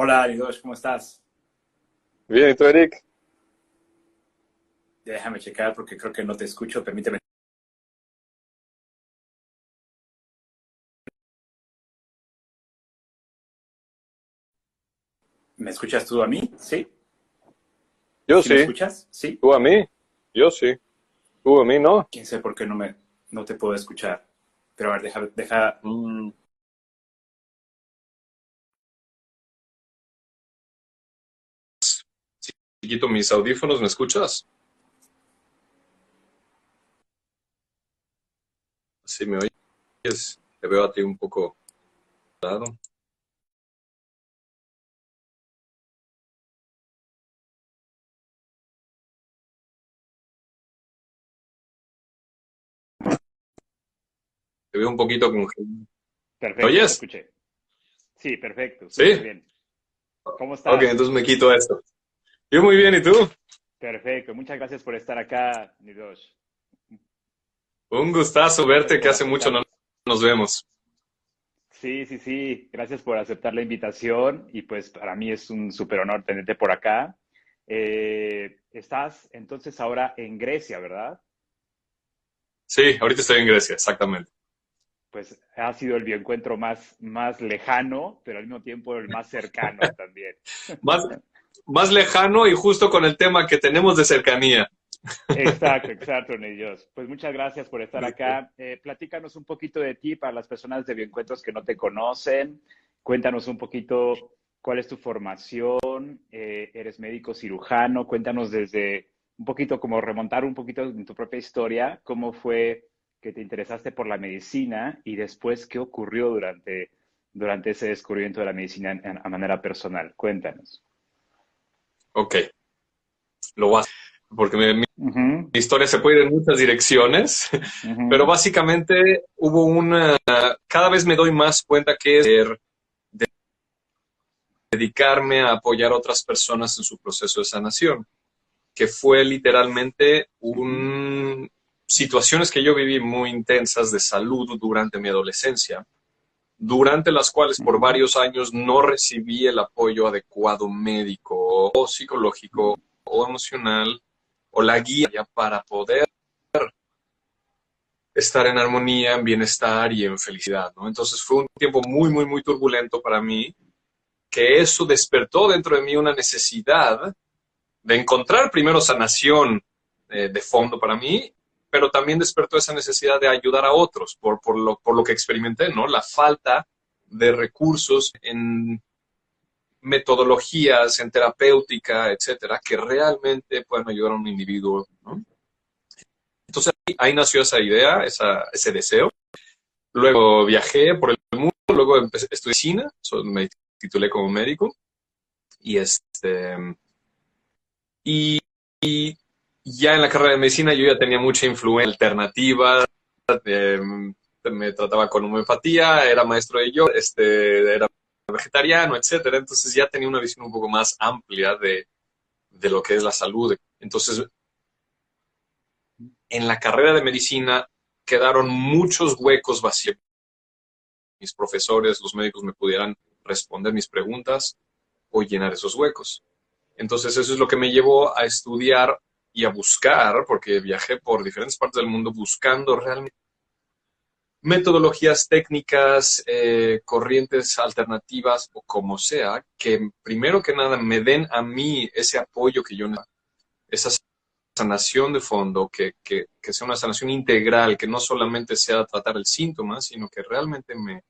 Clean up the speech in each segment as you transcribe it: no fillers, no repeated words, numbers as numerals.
Hola, Aridosh, ¿cómo estás? Bien, ¿y tú, Eric? Déjame checar porque creo que no te escucho. Permíteme. ¿Me escuchas tú a mí? ¿Sí? Yo ¿Sí me sí. escuchas? ¿Sí? ¿Tú a mí? Yo sí. ¿Tú a mí no? Quién sé por qué no te puedo escuchar. Pero a ver, deja. Mm, si quito mis audífonos, ¿me escuchas? Si me oyes, te veo a ti un poco dado. Te veo un poquito congelado. ¿Me Perfecto, ya te oyes? escuché. Sí, perfecto, súper ¿Sí? bien. ¿Cómo Ok, estás? entonces me quito esto. Yo muy bien, ¿y tú? Perfecto, muchas gracias por estar acá, Nidosh. Un gustazo Gracias verte, que por hace mucho no aceptar. nos vemos. Sí, sí, sí, gracias por aceptar la invitación y pues para mí es un súper honor tenerte por acá. Estás entonces ahora en Grecia, ¿verdad? Sí, ahorita estoy en Grecia, exactamente. Pues ha sido el bioencuentro más lejano, pero al mismo tiempo el más cercano también. Más, más lejano y justo con el tema que tenemos de cercanía. Exacto, exacto, Dios. Pues muchas gracias por estar acá. Platícanos un poquito de ti para las personas de Bioencuentros que no te conocen. Cuéntanos un poquito cuál es tu formación. Eres médico cirujano. Cuéntanos desde un poquito, como remontar un poquito en tu propia historia, cómo fue que te interesaste por la medicina y después qué ocurrió durante ese descubrimiento de la medicina a manera personal. Cuéntanos. Ok, lo voy a hacer, porque mi Ujú, historia se puede ir en muchas direcciones, pero ujú, básicamente hubo una, cada vez me doy más cuenta que es dedicarme a apoyar a otras personas en su proceso de sanación, que fue literalmente ujú, situaciones que yo viví muy intensas de salud durante mi adolescencia, durante las cuales por ujú. varios años no recibí el apoyo adecuado médico o psicológico o emocional o la guía para poder estar en armonía, en bienestar y en felicidad, ¿no? Entonces fue un tiempo muy, muy, muy turbulento para mí, que eso despertó dentro de mí una necesidad de encontrar primero sanación de fondo para mí, pero también despertó esa necesidad de ayudar a otros por lo que experimenté, ¿no? La falta de recursos en metodologías, en terapéutica, etcétera, que realmente puedan ayudar a un individuo, ¿no? Entonces ahí nació esa idea, ese deseo. Luego viajé por el mundo, luego estudié medicina, me titulé como médico y y, y ya en la carrera de medicina yo ya tenía mucha influencia alternativa, eh, me trataba con homeopatía, era maestro de yoga, era vegetariano, etcétera. Entonces ya tenía una visión un poco más amplia de lo que es la salud. Entonces, en la carrera de medicina quedaron muchos huecos vacíos. Mis profesores, los médicos me pudieran responder mis preguntas o llenar esos huecos. Entonces eso es lo que me llevó a estudiar y a buscar, porque viajé por diferentes partes del mundo buscando realmente metodologías técnicas, corrientes alternativas o como sea, que primero que nada me den a mí ese apoyo que yo necesito, esa sanación de fondo, que sea una sanación integral, que no solamente sea tratar el síntoma, sino que realmente me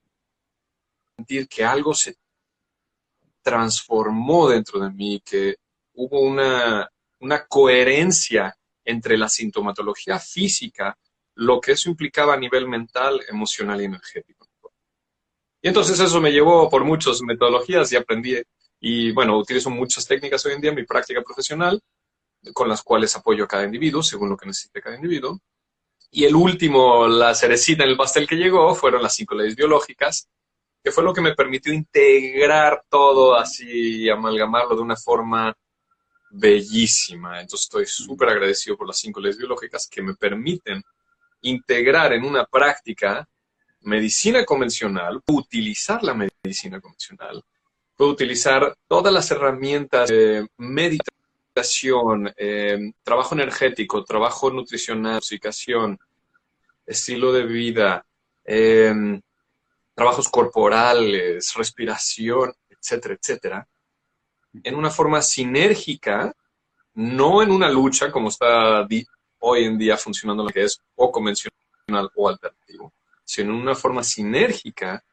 sentir que algo se transformó dentro de mí, que hubo una coherencia entre la sintomatología física, lo que eso implicaba a nivel mental, emocional y energético. Y entonces eso me llevó por muchas metodologías y aprendí, y bueno, utilizo muchas técnicas hoy en día en mi práctica profesional, con las cuales apoyo a cada individuo, según lo que necesite cada individuo. Y el último, la cerecita en el pastel que llegó, fueron las 5 leyes biológicas, que fue lo que me permitió integrar todo así y amalgamarlo de una forma bellísima. Entonces estoy súper agradecido por las 5 leyes biológicas que me permiten integrar en una práctica medicina convencional, utilizar la medicina convencional, puedo utilizar todas las herramientas de meditación, trabajo energético, trabajo nutricional, intoxicación, estilo de vida, trabajos corporales, respiración, etcétera, etcétera, en una forma sinérgica, no en una lucha como está hoy en día funcionando lo que es o convencional o alternativo, sino en una forma sinérgica,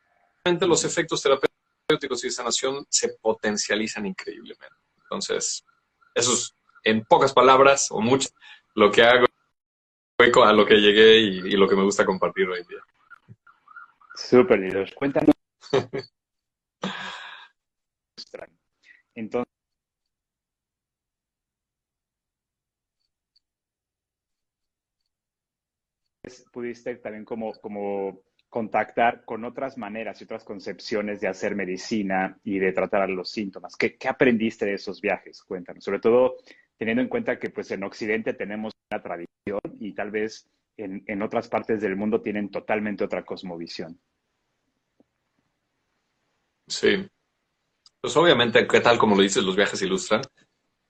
realmente los efectos terapéuticos y de sanación se potencializan increíblemente. Entonces, eso es, en pocas palabras o muchas, lo que hago a lo que llegué y lo que me gusta compartir hoy en día. Súper, Nidosh. Cuéntanos. Entonces, pudiste también como contactar con otras maneras y otras concepciones de hacer medicina y de tratar a los síntomas. ¿Qué aprendiste de esos viajes? Cuéntanos. Sobre todo teniendo en cuenta que pues en Occidente tenemos una tradición y tal vez en otras partes del mundo tienen totalmente otra cosmovisión. Sí, pues obviamente, ¿qué tal como lo dices? Los viajes ilustran.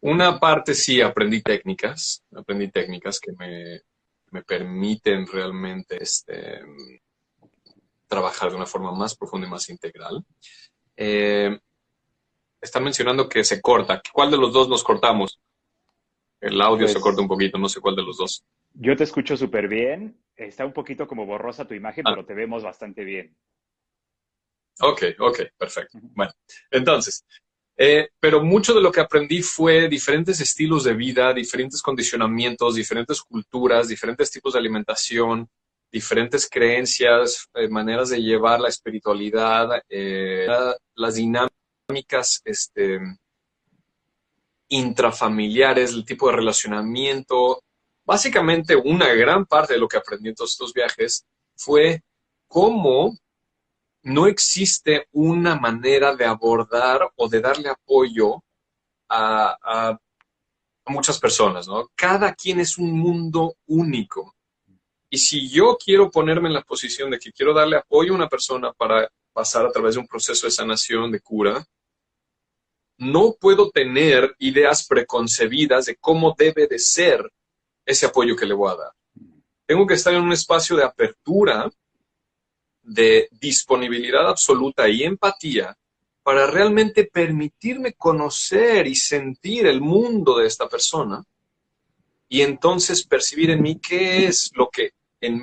Una parte sí aprendí técnicas que me permiten realmente trabajar de una forma más profunda y más integral. Están mencionando que se corta. ¿Cuál de los dos nos cortamos? El audio se corta un Pues poquito, no sé cuál de los dos. yo te escucho súper bien. Está un poquito como borrosa tu imagen, Ah, pero te vemos bastante bien. ok, perfecto. Bueno, entonces, pero mucho de lo que aprendí fue diferentes estilos de vida, diferentes condicionamientos, diferentes culturas, diferentes tipos de alimentación, diferentes creencias, maneras de llevar la espiritualidad, las dinámicas intrafamiliares, el tipo de relacionamiento. Básicamente, una gran parte de lo que aprendí en todos estos viajes fue cómo no existe una manera de abordar o de darle apoyo a muchas personas, ¿no? Cada quien es un mundo único. Y si yo quiero ponerme en la posición de que quiero darle apoyo a una persona para pasar a través de un proceso de sanación, de cura, no puedo tener ideas preconcebidas de cómo debe de ser ese apoyo que le voy a dar. Tengo que estar en un espacio de apertura, de disponibilidad absoluta y empatía para realmente permitirme conocer y sentir el mundo de esta persona y entonces percibir en mí qué es lo que en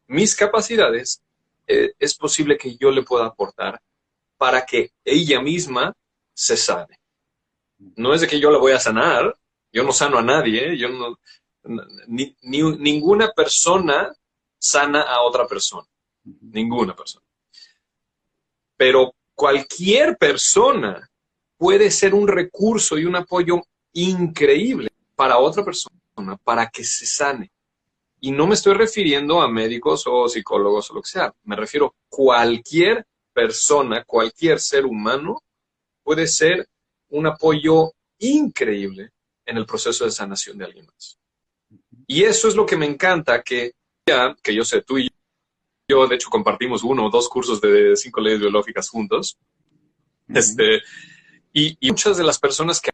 mis capacidades es posible que yo le pueda aportar para que ella misma se sane. No es de que yo la voy a sanar, yo no sano a nadie, yo no, ninguna persona sana a otra persona, ninguna persona. Pero cualquier persona puede ser un recurso y un apoyo increíble para otra persona, para que se sane. Y no me estoy refiriendo a médicos o psicólogos o lo que sea, me refiero a cualquier persona, cualquier ser humano puede ser un apoyo increíble en el proceso de sanación de alguien más. Y eso es lo que me encanta, que yo sé, tú y yo, de hecho, compartimos 1 o 2 cursos de 5 leyes biológicas juntos. Y muchas de las personas que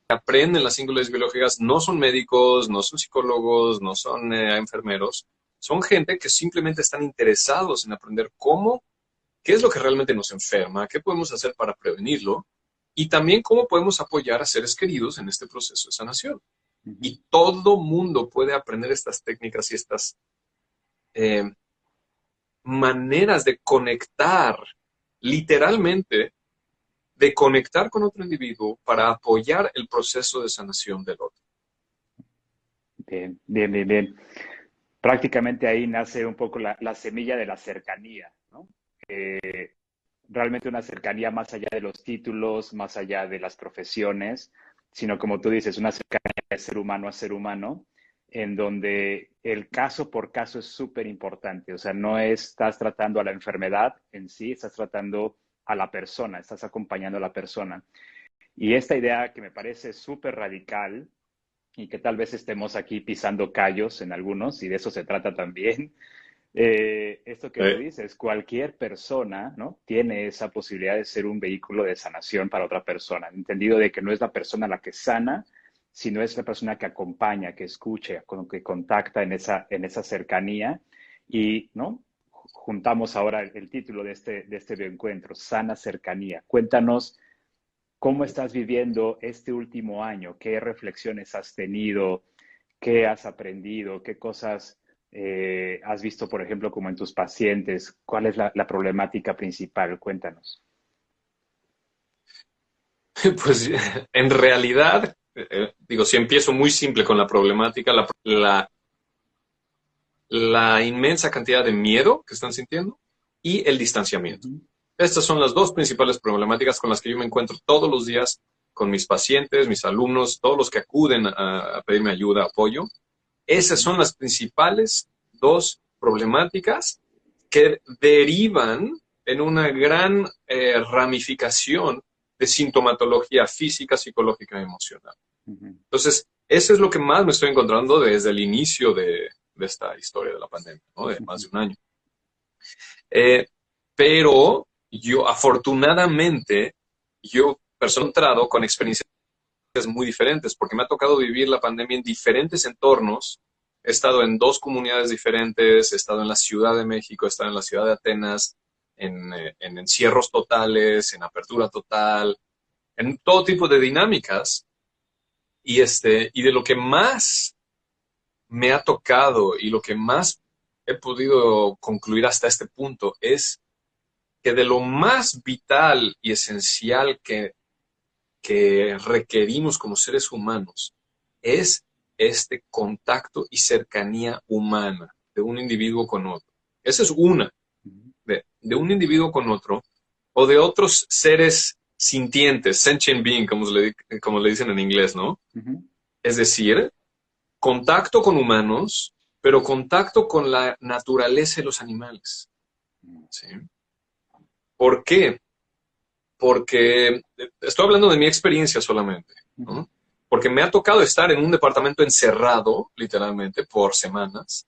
aprenden las 5 leyes biológicas no son médicos, no son psicólogos, no son enfermeros. Son gente que simplemente están interesados en aprender qué es lo que realmente nos enferma, qué podemos hacer para prevenirlo y también cómo podemos apoyar a seres queridos en este proceso de sanación. Y todo mundo puede aprender estas técnicas y estas maneras de conectar, literalmente, de conectar con otro individuo para apoyar el proceso de sanación del otro. Bien, bien, bien, bien. Prácticamente ahí nace un poco la semilla de la cercanía, ¿no? Realmente una cercanía más allá de los títulos, más allá de las profesiones, sino como tú dices, una cercanía de ser humano a ser humano, en donde el caso por caso es súper importante. O sea, no estás tratando a la enfermedad en sí, estás tratando a la persona, estás acompañando a la persona. Y esta idea que me parece súper radical y que tal vez estemos aquí pisando callos en algunos, y de eso se trata también, Esto que tú dices, cualquier persona, ¿no? Tiene esa posibilidad de ser un vehículo de sanación para otra persona, entendido de que no es la persona la que sana, sino es la persona que acompaña, que escucha, con que contacta en esa cercanía. Y, ¿no? Juntamos ahora el título de este encuentro, Sana Cercanía. Cuéntanos cómo estás viviendo este último año, qué reflexiones has tenido, qué has aprendido, qué cosas has visto, por ejemplo, como en tus pacientes, cuál es la problemática principal. Cuéntanos. Pues en realidad, digo, si empiezo muy simple con la problemática, la inmensa cantidad de miedo que están sintiendo y el distanciamiento. Uh-huh. Estas son las dos principales problemáticas con las que yo me encuentro todos los días con mis pacientes, mis alumnos, todos los que acuden a pedirme ayuda, apoyo. Esas son las principales dos problemáticas que derivan en una gran ramificación de sintomatología física, psicológica y emocional. Uh-huh. Entonces, eso es lo que más me estoy encontrando desde el inicio de esta historia de la pandemia, ¿no? De más de un año. Pero yo, afortunadamente, yo he encontrado con experiencias muy diferentes, porque me ha tocado vivir la pandemia en diferentes entornos. He estado en 2 comunidades diferentes, he estado en la Ciudad de México, he estado en la ciudad de Atenas, en encierros totales, en apertura total, en todo tipo de dinámicas. Y de lo que más me ha tocado y lo que más he podido concluir hasta este punto es que de lo más vital y esencial que requerimos como seres humanos es este contacto y cercanía humana de un individuo con otro. Esa es una, de un individuo con otro o de otros seres sintientes, sentient being, como le dicen en inglés, ¿no? Uh-huh. Es decir, contacto con humanos, pero contacto con la naturaleza y los animales. ¿Sí? ¿Por qué? Porque estoy hablando de mi experiencia solamente, ¿no? Porque me ha tocado estar en un departamento encerrado, literalmente, por semanas,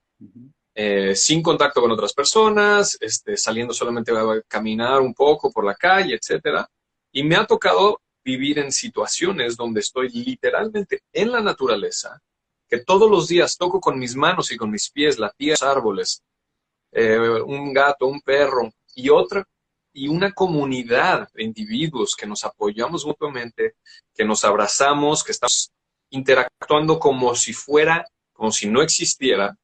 sin contacto con otras personas, saliendo solamente a caminar un poco por la calle, etcétera. Y me ha tocado vivir en situaciones donde estoy literalmente en la naturaleza, que todos los días toco con mis manos y con mis pies la tierra, los árboles, un gato, un perro y una comunidad de individuos que nos apoyamos mutuamente, que nos abrazamos, que estamos interactuando como si no existiera.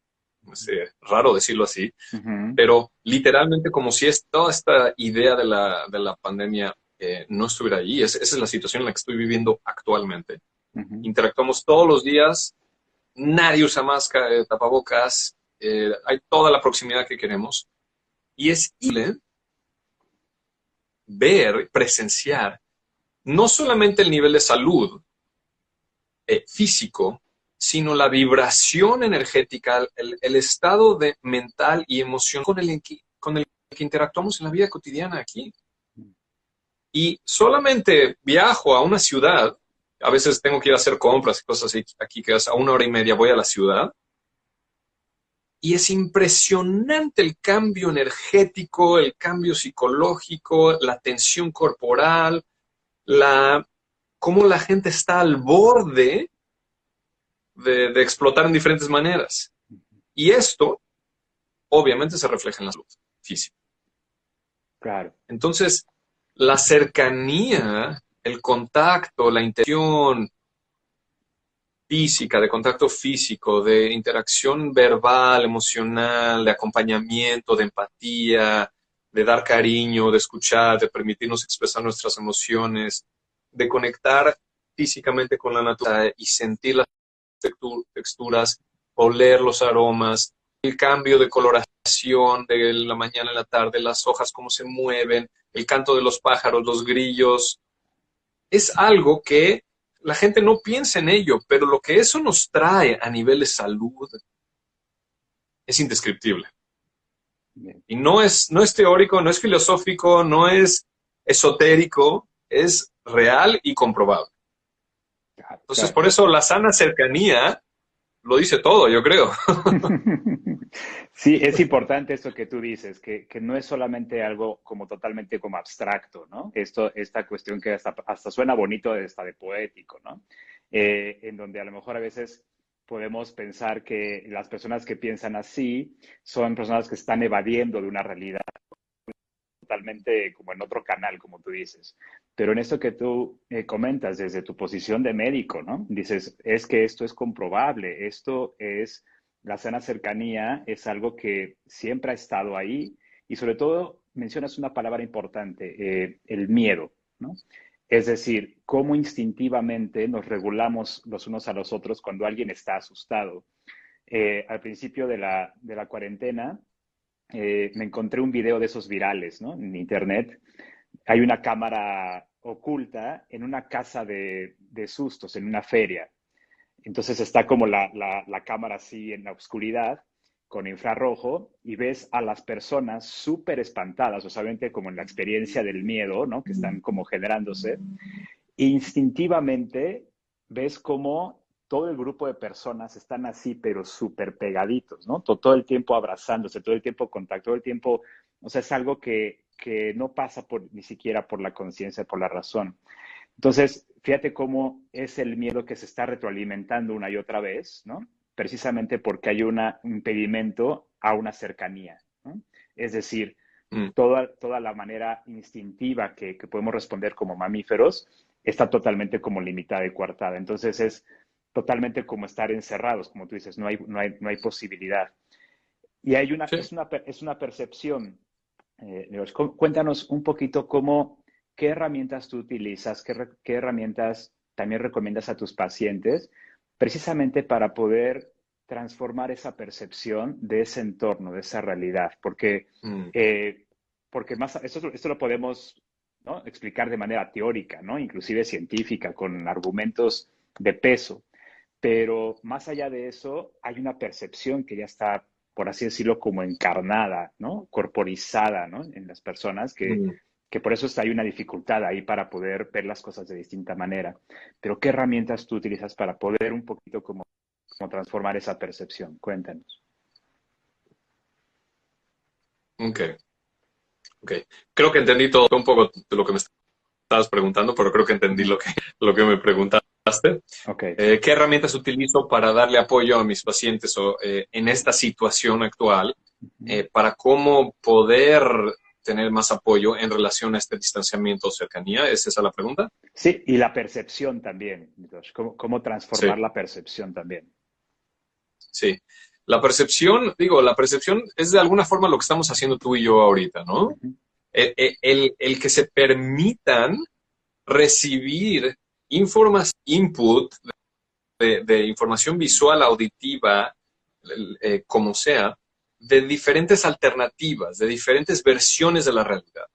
Es raro decirlo así, pero literalmente como si toda esta idea de la pandemia no estuviera allí. Esa es la situación en la que estoy viviendo actualmente. Interactuamos todos los días, nadie usa máscara, tapabocas, hay toda la proximidad que queremos. Y es increíble ver, presenciar, no solamente el nivel de salud físico, sino la vibración energética, el estado mental y emocional con el que interactuamos en la vida cotidiana aquí. Y solamente viajo a una ciudad, a veces tengo que ir a hacer compras y cosas así, aquí que es a 1 hora y media voy a la ciudad, y es impresionante el cambio energético, el cambio psicológico, la tensión corporal, cómo la gente está al borde de explotar en diferentes maneras. Y esto, obviamente, se refleja en la salud física. Claro. Entonces, la cercanía, el contacto, la interacción física, de contacto físico, de interacción verbal, emocional, de acompañamiento, de empatía, de dar cariño, de escuchar, de permitirnos expresar nuestras emociones, de conectar físicamente con la naturaleza y sentir las texturas, oler los aromas, el cambio de coloración de la mañana a la tarde, las hojas, cómo se mueven, el canto de los pájaros, los grillos. Es algo que la gente no piensa en ello, pero lo que eso nos trae a nivel de salud es indescriptible. Bien. Y no es teórico, no es filosófico, no es esotérico, es real y comprobable. Entonces, por eso la sana cercanía lo dice todo, yo creo. Sí, es importante esto que tú dices, que no es solamente algo como totalmente como abstracto, ¿no? Esta cuestión que hasta suena bonito, hasta de poético, ¿no? En donde a lo mejor a veces podemos pensar que las personas que piensan así son personas que están evadiendo de una realidad totalmente como en otro canal, como tú dices. Pero en esto que tú comentas desde tu posición de médico, ¿no? Dices, es que esto es comprobable, esto es, la sana cercanía es algo que siempre ha estado ahí y sobre todo mencionas una palabra importante, el miedo, ¿no? Es decir, cómo instintivamente nos regulamos los unos a los otros cuando alguien está asustado. Al principio de la cuarentena, me encontré un video de esos virales, ¿no? En internet. Hay una cámara oculta en una casa de sustos, en una feria. Entonces está como la cámara así en la oscuridad, con infrarrojo, y ves a las personas súper espantadas, o sea, obviamente como en la experiencia del miedo, ¿no? Que están como generándose. Instintivamente ves cómo todo el grupo de personas están así, pero súper pegaditos, ¿no? Todo el tiempo abrazándose, todo el tiempo contacto, todo el tiempo, o sea, es algo que no pasa por, ni siquiera por la conciencia, por la razón. Entonces, fíjate cómo es el miedo que se está retroalimentando una y otra vez, ¿no? Precisamente porque hay un impedimento a una cercanía, ¿no? Es decir, Mm, toda la manera instintiva que podemos responder como mamíferos está totalmente como limitada y coartada. Entonces es totalmente como estar encerrados, como tú dices, no hay posibilidad. Y hay una, sí. es una percepción. Dios, cuéntanos un poquito qué herramientas tú utilizas, qué herramientas también recomiendas a tus pacientes, precisamente para poder transformar esa percepción de ese entorno, de esa realidad, Mm, eh, porque más, esto lo podemos, ¿no? Explicar de manera teórica, ¿no? Inclusive científica, con argumentos de peso, pero más allá de eso, hay una percepción que ya está, por así decirlo, como encarnada, ¿no? Corporizada, ¿no? En las personas mm. que por eso hay una dificultad ahí para poder ver las cosas de distinta manera. Pero ¿qué herramientas tú utilizas para poder un poquito como transformar esa percepción? Cuéntanos. Ok, ok. Creo que entendí todo un poco de lo que me estabas preguntando, pero creo que entendí Ujú. lo que me preguntaste. Ok. ¿Qué herramientas utilizo para darle apoyo a mis pacientes en esta situación actual Ujú. para cómo poder tener más apoyo en relación a este distanciamiento o cercanía? ¿Es esa la pregunta? Sí, y la percepción también, Josh. ¿Cómo Sí, transformar la percepción también? sí. La percepción, digo, la percepción es de alguna forma lo que estamos haciendo tú y yo ahorita, ¿no? Ujú. El que se permitan recibir input de información visual, auditiva, como sea, de diferentes alternativas, de diferentes versiones de la realidad,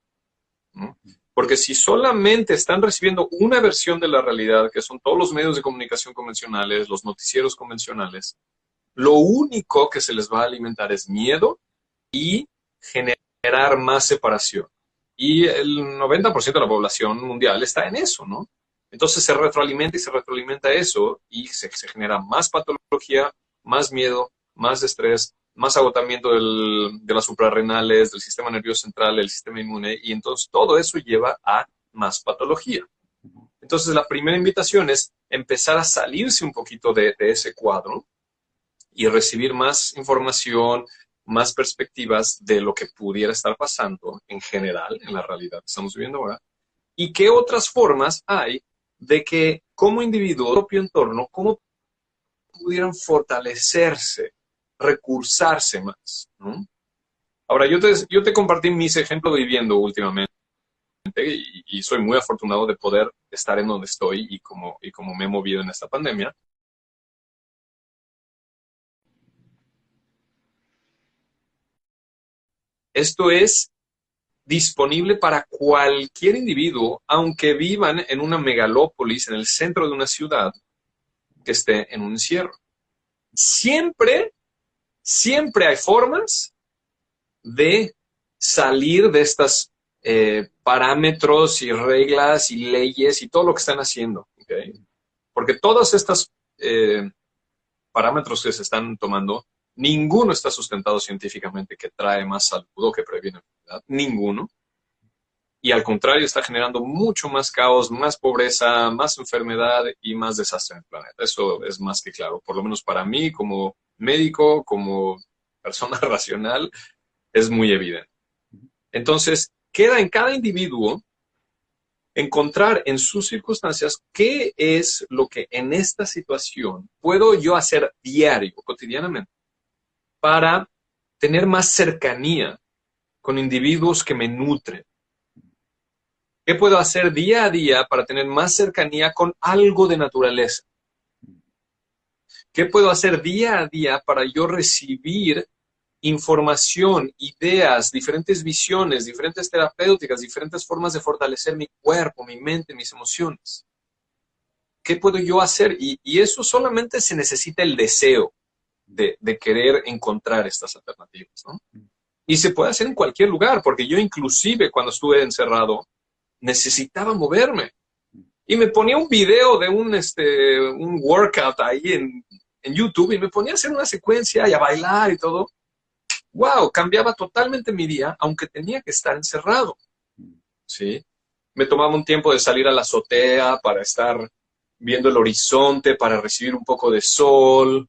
¿no? Porque si solamente están recibiendo una versión de la realidad, que son todos los medios de comunicación convencionales, los noticieros convencionales, lo único que se les va a alimentar es miedo y generar más separación. Y el 90% de la población mundial está en eso, ¿no? Entonces se retroalimenta y se retroalimenta eso y se genera más patología, más miedo, más estrés, más agotamiento de las suprarrenales, del sistema nervioso central, del sistema inmune, y entonces todo eso lleva a más patología. Entonces la primera invitación es empezar a salirse un poquito de ese cuadro y recibir más información, más perspectivas de lo que pudiera estar pasando en general en la realidad que estamos viviendo ahora y qué otras formas hay de que como individuo, propio entorno, cómo pudieran fortalecerse, recursarse más, ¿no? Ahora, yo te compartí mis ejemplos viviendo últimamente y soy muy afortunado de poder estar en donde estoy y como me he movido en esta pandemia. Esto es disponible para cualquier individuo, aunque vivan en una megalópolis, en el centro de una ciudad, que esté en un encierro. Siempre, siempre hay formas de salir de estas parámetros y reglas y leyes y todo lo que están haciendo. ¿Okay? Porque todos estos parámetros que se están tomando Ninguno está sustentado científicamente que trae más salud o que previene enfermedad. Ninguno. Y al contrario, está generando mucho más caos, más pobreza, más enfermedad y más desastre en el planeta. Eso es más que claro. Por lo menos para mí, como médico, como persona racional, es muy evidente. Entonces, queda en cada individuo encontrar en sus circunstancias qué es lo que en esta situación puedo yo hacer diario, cotidianamente, para tener más cercanía con individuos que me nutren. ¿Qué puedo hacer día a día para tener más cercanía con algo de naturaleza? ¿Qué puedo hacer día a día para yo recibir información, ideas, diferentes visiones, diferentes terapéuticas, diferentes formas de fortalecer mi cuerpo, mi mente, mis emociones? ¿Qué puedo yo hacer? Y eso solamente se necesita el deseo de querer encontrar estas alternativas, ¿no? Y se puede hacer en cualquier lugar, porque yo inclusive cuando estuve encerrado necesitaba moverme. Y me ponía un video de un workout ahí en YouTube y me ponía a hacer una secuencia y a bailar y todo. ¡Wow! Cambiaba totalmente mi día, aunque tenía que estar encerrado, ¿sí? Me tomaba un tiempo de salir a la azotea para estar viendo el horizonte, para recibir un poco de sol.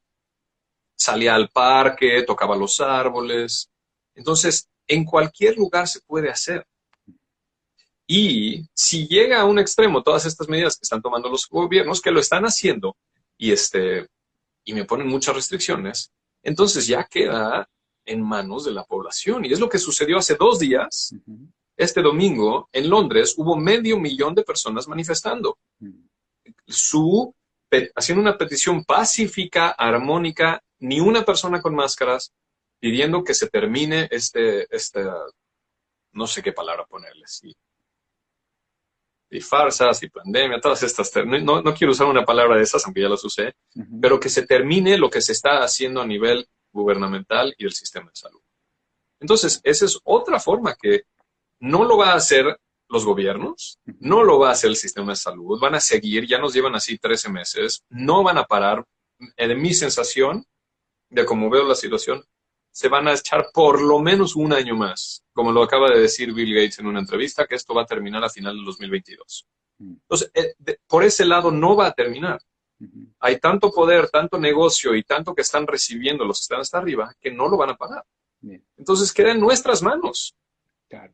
Salía al parque, tocaba los árboles. Entonces, en cualquier lugar se puede hacer. Y si llega a un extremo todas estas medidas que están tomando los gobiernos, que lo están haciendo, y me ponen muchas restricciones, entonces ya queda en manos de la población. Y es lo que sucedió hace 2 días. Este domingo, en Londres, hubo 500,000 de personas manifestando. Haciendo una petición pacífica, armónica, ni una persona con máscaras, pidiendo que se termine no sé qué palabra ponerle, sí. Y farsas y pandemia, todas estas. No quiero usar una palabra de esas, aunque ya las usé, pero que se termine lo que se está haciendo a nivel gubernamental y del sistema de salud. Entonces, esa es otra forma que no lo va a hacer los gobiernos, no lo va a hacer el sistema de salud, van a seguir, ya nos llevan así 13 meses, no van a parar. De mi sensación, de cómo veo la situación, se van a echar por lo menos un año más, como lo acaba de decir Bill Gates en una entrevista, que esto va a terminar a final del 2022. Entonces, por ese lado no va a terminar. Hay tanto poder, tanto negocio y tanto que están recibiendo los que están hasta arriba, que no lo van a pagar. Entonces, queda en nuestras manos. Claro.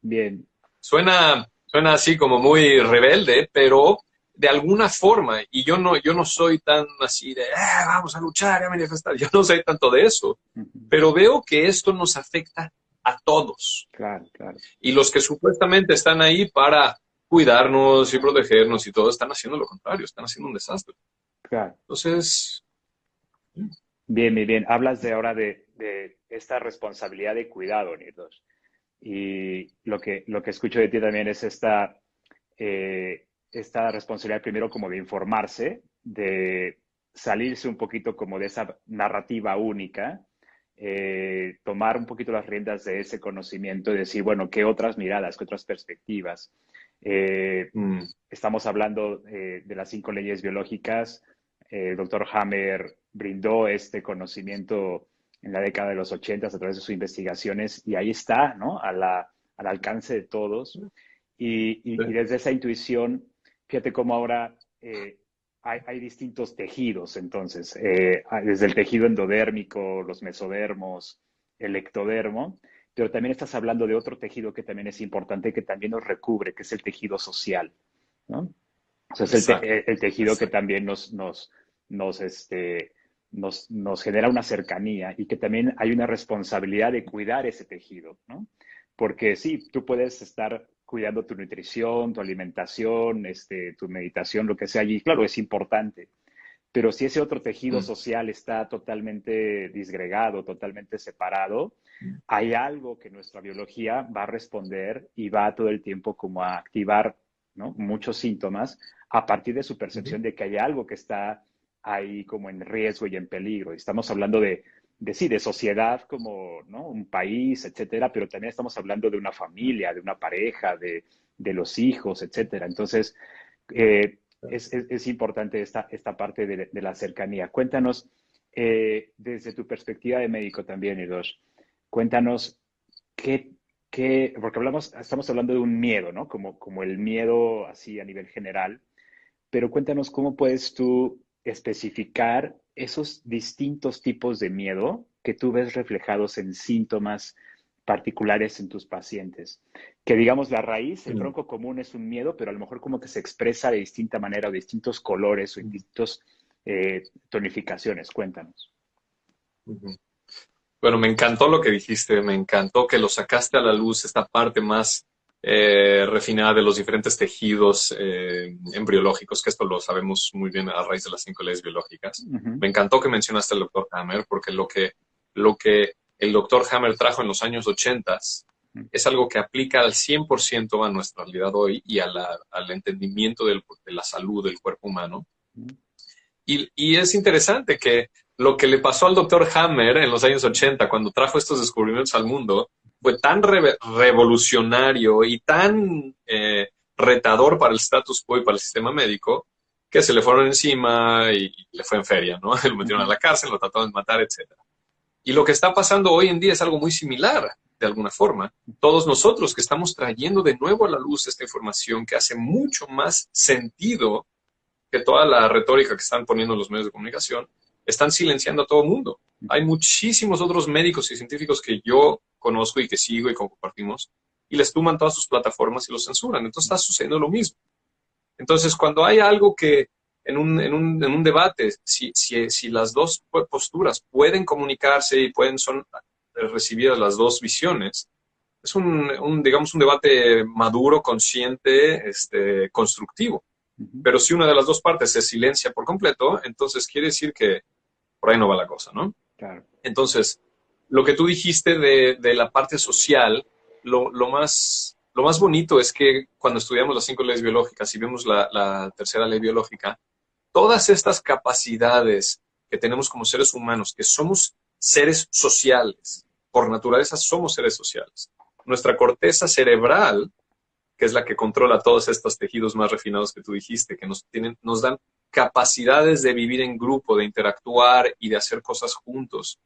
Bien. Suena así como muy rebelde, pero de alguna forma, y yo no soy tan así de, vamos a luchar, a manifestar, yo no soy tanto de eso, pero veo que esto nos afecta a todos. Claro, claro. Y los que supuestamente están ahí para cuidarnos y protegernos y todo, están haciendo lo contrario, están haciendo un desastre. Claro. Entonces... Bien, bien, bien. Hablas ahora de esta responsabilidad de cuidado, Nirdos. Y lo que escucho de ti también es esta responsabilidad primero como de informarse, de salirse un poquito como de esa narrativa única, tomar un poquito las riendas de ese conocimiento y decir, bueno, ¿qué otras miradas, qué otras perspectivas? Estamos hablando de las 5 leyes biológicas. El doctor Hammer brindó este conocimiento en la década de los 80 a través de sus investigaciones y ahí está, ¿no? Al alcance de todos. Y desde esa intuición, fíjate cómo ahora hay distintos tejidos, entonces, desde el tejido endodérmico, los mesodermos, el ectodermo, pero también estás hablando de otro tejido que también es importante, que también nos recubre, que es el tejido social, ¿no? O sea, es el tejido que también nos genera una cercanía y que también hay una responsabilidad de cuidar ese tejido, ¿no? Porque sí, tú puedes estar cuidando tu nutrición, tu alimentación, tu meditación, lo que sea, y claro, es importante. Pero si ese otro tejido social está totalmente disgregado, totalmente separado, hay algo que nuestra biología va a responder y va todo el tiempo como a activar, ¿no? Muchos síntomas a partir de su percepción de que hay algo que está ahí como en riesgo y en peligro. Y estamos hablando de sociedad como, ¿no? Un país, etcétera, pero también estamos hablando de una familia, de una pareja, de los hijos, etcétera. Entonces, es importante esta parte de la cercanía. Cuéntanos, desde tu perspectiva de médico también, Irosh, cuéntanos porque estamos hablando de un miedo, ¿no? Como el miedo así a nivel general, pero cuéntanos cómo puedes tú especificar esos distintos tipos de miedo que tú ves reflejados en síntomas particulares en tus pacientes. Que digamos la raíz, el tronco común es un miedo, pero a lo mejor como que se expresa de distinta manera o distintos colores o distintos tonificaciones. Cuéntanos. Bueno, me encantó lo que dijiste, me encantó que lo sacaste a la luz, esta parte más refinada de los diferentes tejidos embriológicos, que esto lo sabemos muy bien a raíz de las 5 leyes biológicas. Me encantó que mencionaste al doctor Hammer, porque lo que el doctor Hammer trajo en los años 80 es algo que aplica al 100% a nuestra realidad hoy y al entendimiento de la salud del cuerpo humano. Y es interesante que lo que le pasó al doctor Hammer en los años 80, cuando trajo estos descubrimientos al mundo, fue tan revolucionario y tan retador para el status quo y para el sistema médico, que se le fueron encima y le fue en feria, ¿no? Lo metieron a la cárcel, lo trataron de matar, etc. Y lo que está pasando hoy en día es algo muy similar, de alguna forma. Todos nosotros que estamos trayendo de nuevo a la luz esta información que hace mucho más sentido que toda la retórica que están poniendo los medios de comunicación, están silenciando a todo el mundo. Hay muchísimos otros médicos y científicos que yo conozco y que sigo y compartimos, y les tumban todas sus plataformas y los censuran. Entonces está sucediendo lo mismo. Entonces, cuando hay algo que en un debate, si las dos posturas pueden comunicarse y son recibidas las dos visiones, es digamos, un debate maduro, consciente, constructivo. Pero si una de las dos partes se silencia por completo, entonces quiere decir que por ahí no va la cosa, ¿no? Claro. Entonces, lo que tú dijiste de la parte social, lo más bonito es que cuando estudiamos las 5 leyes biológicas y vemos la tercera ley biológica, todas estas capacidades que tenemos como seres humanos, que somos seres sociales, por naturaleza somos seres sociales. Nuestra corteza cerebral, que es la que controla todos estos tejidos más refinados que tú dijiste, que nos dan capacidades de vivir en grupo, de interactuar y de hacer cosas juntos.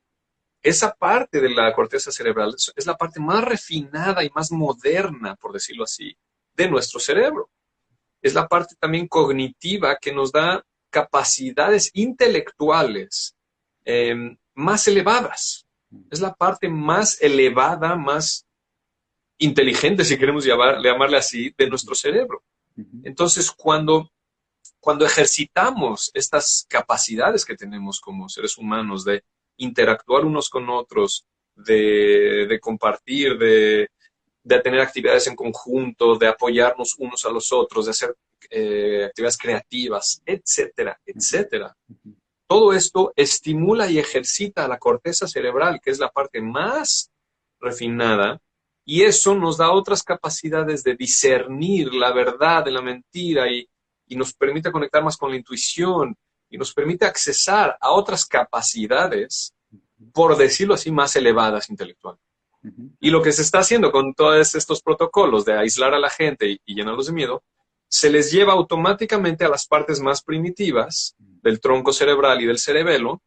Esa parte de la corteza cerebral es la parte más refinada y más moderna, por decirlo así, de nuestro cerebro. Es la parte también cognitiva que nos da capacidades intelectuales más elevadas. Es la parte más elevada, más inteligente, si queremos llamarle así, de nuestro cerebro. Entonces, cuando ejercitamos estas capacidades que tenemos como seres humanos de interactuar unos con otros, de compartir, de tener actividades en conjunto, de apoyarnos unos a los otros, de hacer actividades creativas, etcétera, etcétera. Todo esto estimula y ejercita la corteza cerebral, que es la parte más refinada, y eso nos da otras capacidades de discernir la verdad de la mentira y nos permite conectar más con la intuición y nos permite accesar a otras capacidades, por decirlo así, más elevadas intelectualmente. Y lo que se está haciendo con todos estos protocolos de aislar a la gente y llenarlos de miedo, se les lleva automáticamente a las partes más primitivas del tronco cerebral y del cerebelo,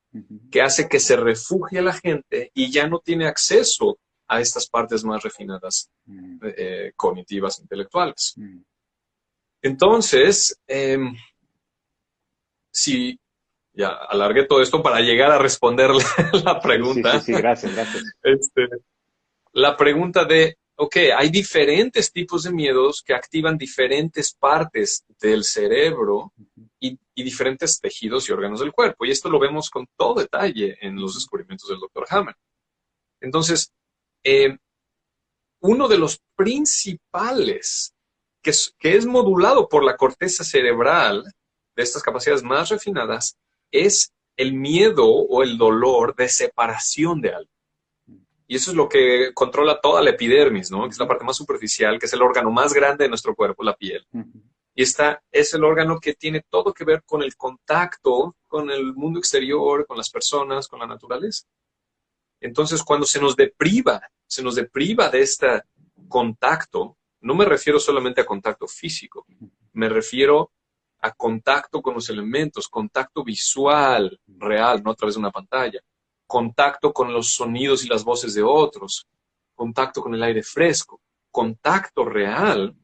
que hace que se refugie la gente y ya no tiene acceso a estas partes más refinadas cognitivas, intelectuales. Entonces, si ya alargué todo esto para llegar a responderle la pregunta. Sí, gracias. La pregunta de, ok, hay diferentes tipos de miedos que activan diferentes partes del cerebro y diferentes tejidos y órganos del cuerpo. Y esto lo vemos con todo detalle en los descubrimientos del Dr. Hammer. Entonces, uno de los principales que es modulado por la corteza cerebral de estas capacidades más refinadas es el miedo o el dolor de separación de algo. Y eso es lo que controla toda la epidermis, ¿no? Que es la parte más superficial, que es el órgano más grande de nuestro cuerpo, la piel. Y esta es el órgano que tiene todo que ver con el contacto con el mundo exterior, con las personas, con la naturaleza. Entonces, cuando se nos depriva de este contacto, no me refiero solamente a contacto físico, me refiero a contacto con los elementos, contacto visual, real, no a través de una pantalla. Contacto con los sonidos y las voces de otros. Contacto con el aire fresco. Contacto real.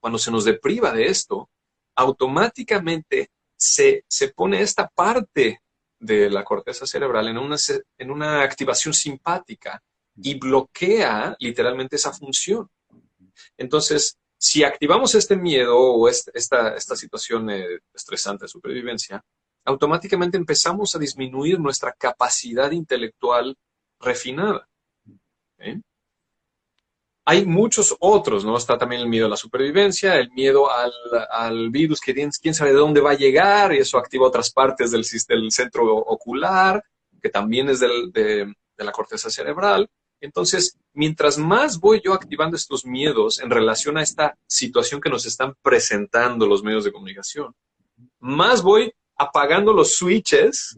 Cuando se nos depriva de esto, automáticamente se pone esta parte de la corteza cerebral en una activación simpática y bloquea literalmente esa función. Entonces, si activamos este miedo o esta situación estresante de supervivencia, automáticamente empezamos a disminuir nuestra capacidad intelectual refinada. ¿Eh? Hay muchos otros, ¿no? Está también el miedo a la supervivencia, el miedo al virus, que quién sabe de dónde va a llegar, y eso activa otras partes del centro ocular, que también es de la corteza cerebral. Entonces, mientras más voy yo activando estos miedos en relación a esta situación que nos están presentando los medios de comunicación, más voy apagando los switches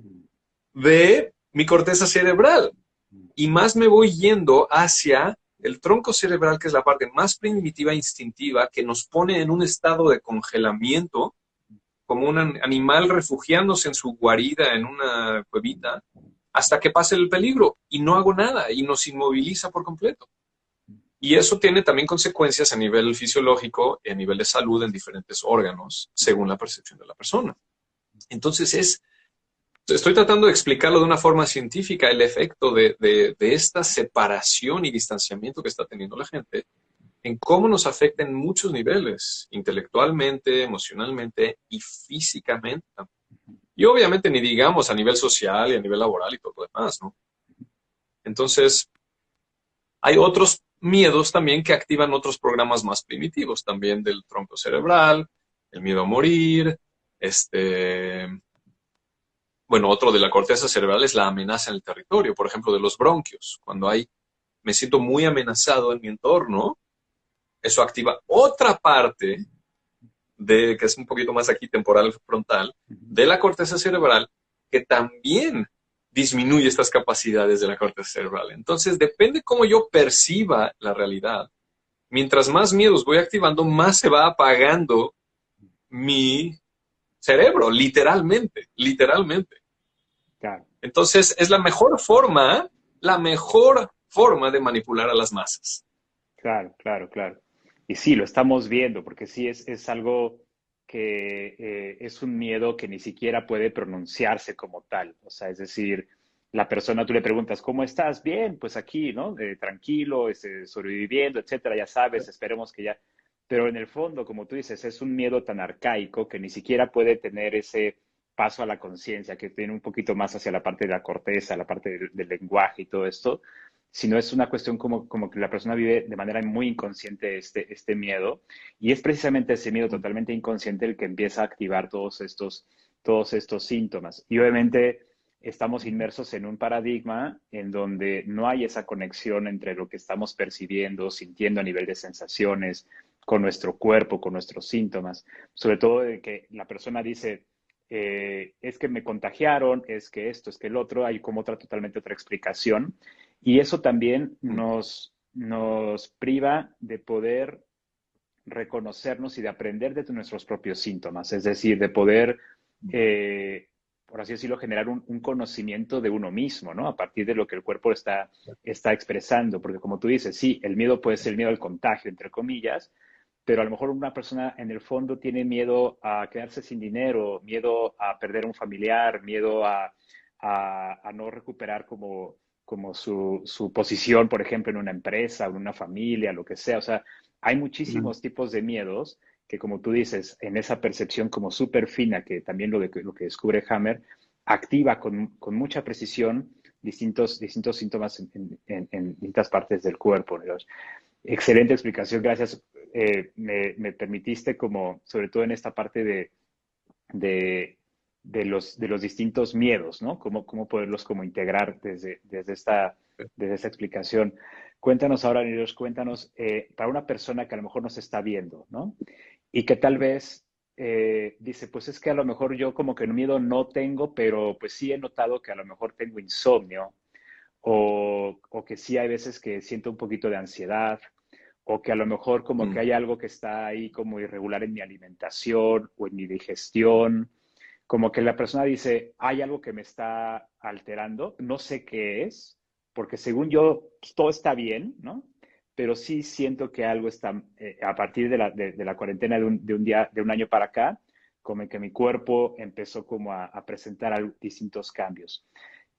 de mi corteza cerebral y más me voy yendo hacia el tronco cerebral, que es la parte más primitiva e instintiva, que nos pone en un estado de congelamiento, como un animal refugiándose en su guarida, en una cuevita, hasta que pase el peligro y no hago nada y nos inmoviliza por completo. Y eso tiene también consecuencias a nivel fisiológico y a nivel de salud en diferentes órganos, según la percepción de la persona. Entonces estoy tratando de explicarlo de una forma científica, el efecto de esta separación y distanciamiento que está teniendo la gente, en cómo nos afecta en muchos niveles, intelectualmente, emocionalmente y físicamente. Y obviamente ni digamos a nivel social y a nivel laboral y todo lo demás, ¿no? Entonces, hay otros miedos también que activan otros programas más primitivos, también del tronco cerebral, el miedo a morir, bueno, otro de la corteza cerebral es la amenaza en el territorio, por ejemplo, de los bronquios. Cuando me siento muy amenazado en mi entorno, eso activa otra parte que es un poquito más aquí temporal frontal, de la corteza cerebral, que también disminuye estas capacidades de la corteza cerebral. Entonces, depende cómo yo perciba la realidad. Mientras más miedos voy activando, más se va apagando mi cerebro, literalmente. Claro. Entonces, es la mejor forma de manipular a las masas. Claro, claro, claro. Y sí, lo estamos viendo, porque sí es algo que es un miedo que ni siquiera puede pronunciarse como tal. O sea, es decir, la persona, tú le preguntas, ¿cómo estás? Bien, pues aquí, ¿no? Tranquilo, sobreviviendo, etcétera, ya sabes, esperemos que ya. Pero en el fondo, como tú dices, es un miedo tan arcaico que ni siquiera puede tener ese paso a la conciencia, que tiene un poquito más hacia la parte de la corteza, la parte del lenguaje y todo esto, sino es una cuestión como que la persona vive de manera muy inconsciente este miedo, y es precisamente ese miedo totalmente inconsciente el que empieza a activar todos estos síntomas. Y obviamente estamos inmersos en un paradigma en donde no hay esa conexión entre lo que estamos percibiendo, sintiendo a nivel de sensaciones, con nuestro cuerpo, con nuestros síntomas, sobre todo de que la persona dice, es que me contagiaron, es que esto, es que el otro, hay como totalmente otra explicación. Y eso también nos priva de poder reconocernos y de aprender de nuestros propios síntomas, es decir, de poder, por así decirlo, generar un conocimiento de uno mismo, ¿no? A partir de lo que el cuerpo está expresando, porque como tú dices, sí, el miedo puede ser el miedo al contagio, entre comillas, pero a lo mejor una persona en el fondo tiene miedo a quedarse sin dinero, miedo a perder un familiar, miedo a no recuperar como su posición, por ejemplo, en una empresa, en una familia, lo que sea. O sea, hay muchísimos tipos de miedos que, como tú dices, en esa percepción como súper fina, que también lo que descubre Hammer, activa con mucha precisión distintos síntomas en distintas partes del cuerpo, ¿no? Excelente explicación, gracias. Me permitiste como, sobre todo en esta parte de los distintos miedos, ¿no? Cómo poderlos como integrar desde esta explicación. Cuéntanos ahora, Nirosh, cuéntanos, para una persona que a lo mejor nos está viendo, ¿no? Y que tal vez dice, pues es que a lo mejor yo como que miedo no tengo, pero pues sí he notado que a lo mejor tengo insomnio o que sí hay veces que siento un poquito de ansiedad o que a lo mejor como que hay algo que está ahí como irregular en mi alimentación o en mi digestión. como que la persona dice, hay algo que me está alterando, no sé qué es, porque según yo, pues, todo está bien, ¿no? Pero sí siento que algo está, a partir de la cuarentena de un año para acá, como que mi cuerpo empezó como a presentar distintos cambios.